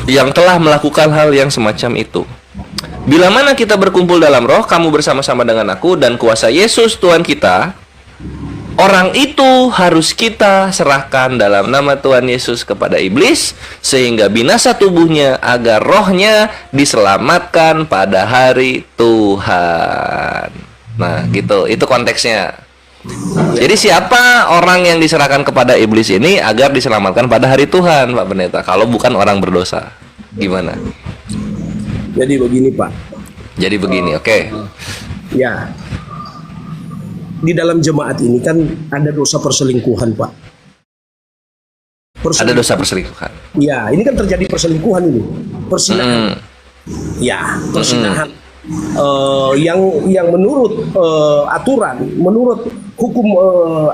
yang telah melakukan hal yang semacam itu. Bila mana kita berkumpul dalam roh, kamu bersama-sama dengan aku dan kuasa Yesus Tuhan kita, orang itu harus kita serahkan dalam nama Tuhan Yesus kepada iblis, sehingga binasa tubuhnya agar rohnya diselamatkan pada hari Tuhan. Nah gitu, itu konteksnya. Jadi siapa orang yang diserahkan kepada iblis ini agar diselamatkan pada hari Tuhan, Pak Pendeta? Kalau bukan orang berdosa, gimana? Jadi begini, Pak. Jadi begini, oke. Ya. di dalam jemaat ini kan ada dosa perselingkuhan, Pak. Ada dosa perselingkuhan. Ya, ini kan terjadi perselingkuhan ini. Persinahan. Ya, persinahan. Yang menurut aturan, menurut hukum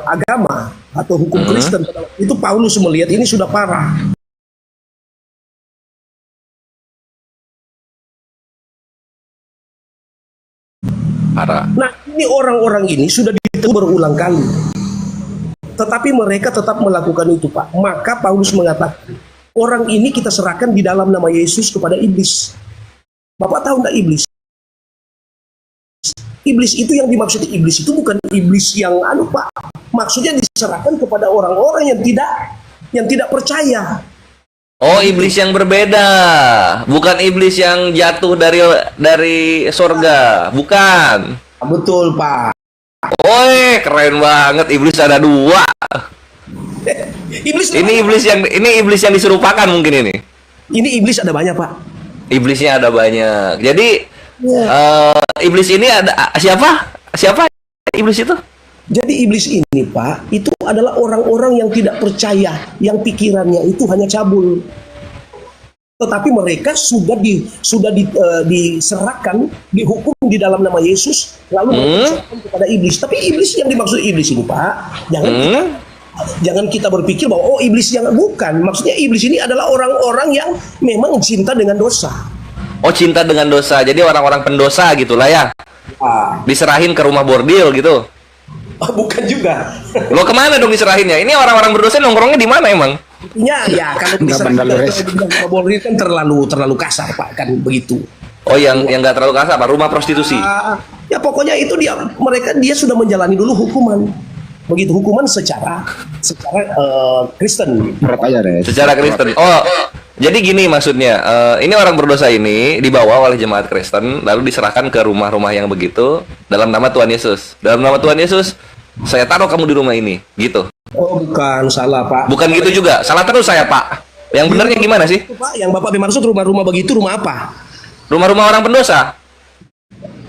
agama atau hukum Kristen itu Paulus melihat ini sudah parah. Parah. Nah, ini orang-orang ini sudah ditegur berulang kali. Tetapi mereka tetap melakukan itu, Pak. Maka Paulus mengatakan, orang ini kita serahkan di dalam nama Yesus kepada iblis. Bapak tahu nggak iblis? Iblis itu yang dimaksud iblis itu bukan iblis yang Pak. Maksudnya diserahkan kepada orang-orang yang tidak percaya. Oh, iblis yang berbeda. Bukan iblis yang jatuh dari surga. Bukan. Betul, Pak. Woi, keren banget. Iblis ada 2. Ini iblis yang diserupakan mungkin ini. Ini iblis ada banyak, Pak. Iblisnya ada banyak. Jadi iblis ini ada siapa? Siapa iblis itu? Jadi iblis ini, Pak, itu adalah orang-orang yang tidak percaya, yang pikirannya itu hanya cabul. Tetapi mereka sudah diserahkan, dihukum di dalam nama Yesus, lalu diserahkan kepada iblis. Tapi iblis yang dimaksud iblis ini, Pak, jangan kita berpikir bahwa iblis yang bukan. Maksudnya iblis ini adalah orang-orang yang memang cinta dengan dosa. Oh, cinta dengan dosa. Jadi orang-orang pendosa gitulah ya. Diserahin ke rumah bordil gitu. Bukan juga. Lo kemana dong diserahinnya? Ini orang-orang berdosa nongkrongnya di mana emang? Ya kalau diserahin kan terlalu kasar, Pak, kan begitu. Oh, yang nggak terlalu kasar, Pak, rumah prostitusi. Ya pokoknya itu dia sudah menjalani dulu hukuman. Begitu hukuman secara Kristen. Secara Kristen. Oh, jadi gini maksudnya. Ini orang berdosa ini dibawa oleh jemaat Kristen lalu diserahkan ke rumah-rumah yang begitu dalam nama Tuhan Yesus. Dalam nama Tuhan Yesus, saya taruh kamu di rumah ini, gitu. Oh, bukan, salah, Pak. Bukan gitu juga. Salah terus saya, Pak. Yang benarnya gimana sih? Pak, yang Bapak maksud rumah-rumah begitu rumah apa? Rumah-rumah orang pendosa.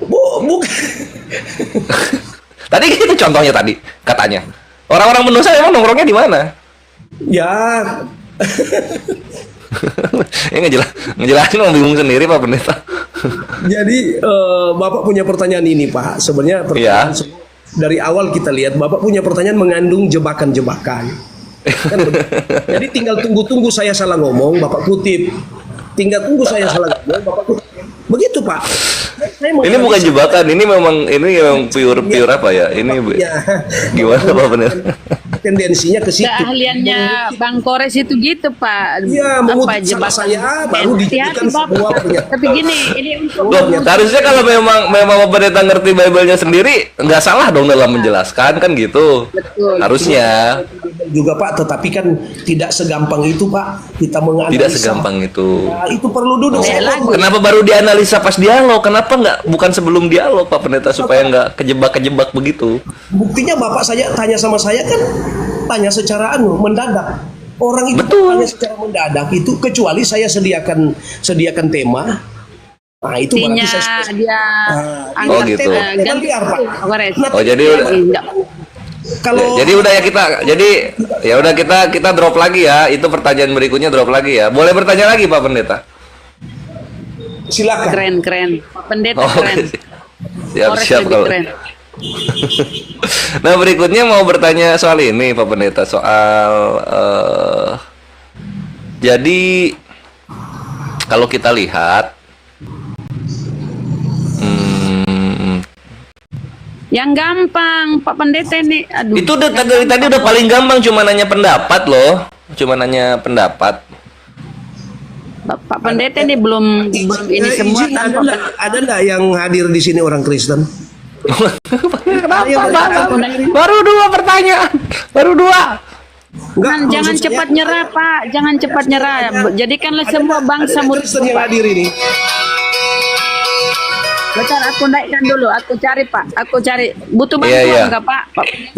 Bukan. Tadi gitu contohnya tadi, katanya. Orang-orang pendosa emang nongkrongnya di mana? Ya. Ini ngejelasin mau bingung sendiri, Pak Pendeta. Jadi Bapak punya pertanyaan ini, Pak. Sebenarnya pertanyaan dari awal kita lihat Bapak punya pertanyaan mengandung jebakan-jebakan. Kan jadi tinggal tunggu saya salah ngomong, Bapak kutip. Tinggal tunggu saya salah ngomong, Bapak kutip. Begitu, Pak. Ini bukan jebakan, ini memang pure apa ya? Ini gimana, Pak Pendeta? Tendensinya ke situ. Keahliannya Bang Kores itu gitu, Pak. Iya, mengutip salah saya baru dijadikan sebuah pernyataan. Tapi gini, ini untuk harusnya kalau memang Bapak Pendeta ngerti Bible-nya sendiri, nggak salah dong dalam menjelaskan, kan gitu. Betul. Harusnya. Juga, Pak, tetapi kan tidak segampang itu, Pak. Kita menganalisa. Tidak segampang itu. Nah, itu perlu duduk. Kenapa baru dianalisa pas dialog? Kenapa bukan sebelum dialog, Pak Pendeta, supaya nggak kejebak begitu? Buktinya Bapak saya tanya sama saya kan tanya secara mendadak. Orang itu tanya secara mendadak itu, kecuali saya sediakan tema. Nah, itu berarti saya dia oh gitu. Ganti Pak. Oh, jadi jadi udah ya kita drop lagi ya. Itu pertanyaan berikutnya drop lagi ya. Boleh bertanya lagi, Pak Pendeta? Silakan. Keren. Pak Pendeta keren. Siap kalau. Keren. Nah, berikutnya mau bertanya soal ini, Pak Pendeta, soal jadi kalau kita lihat yang gampang, Pak Pendeta ini. Aduh. Itu tadi udah paling gampang, cuma nanya pendapat loh. Cuma nanya pendapat. Pak Pendeta ini belum ini semua. Ada nggak yang hadir di sini orang Kristen? Kenapa, Pak? Baru 2 pertanyaan. Baru 2. Jangan cepat nyerah, Pak. Jangan cepat nyerah. Jadikanlah semua bangsa Kristen yang hadir ini. Bentar, aku naikkan dulu. Aku cari, Pak. Aku cari. Butuh bantuan enggak, Pak?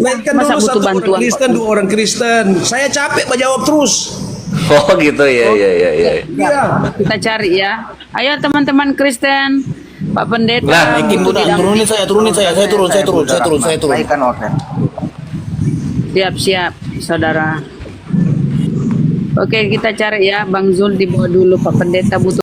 Naikkan Masa dulu butuh satu bantuan? orang Kristen, 2 orang Kristen. Saya capek menjawab terus. Oh gitu ya. Kita cari ya. Ayo teman-teman Kristen. Pak Pendeta. Nah, turunin saya turun. Baikkan order. Siap, saudara. Oke, kita cari ya, Bang Zul dibawa dulu. Pak Pendeta butuh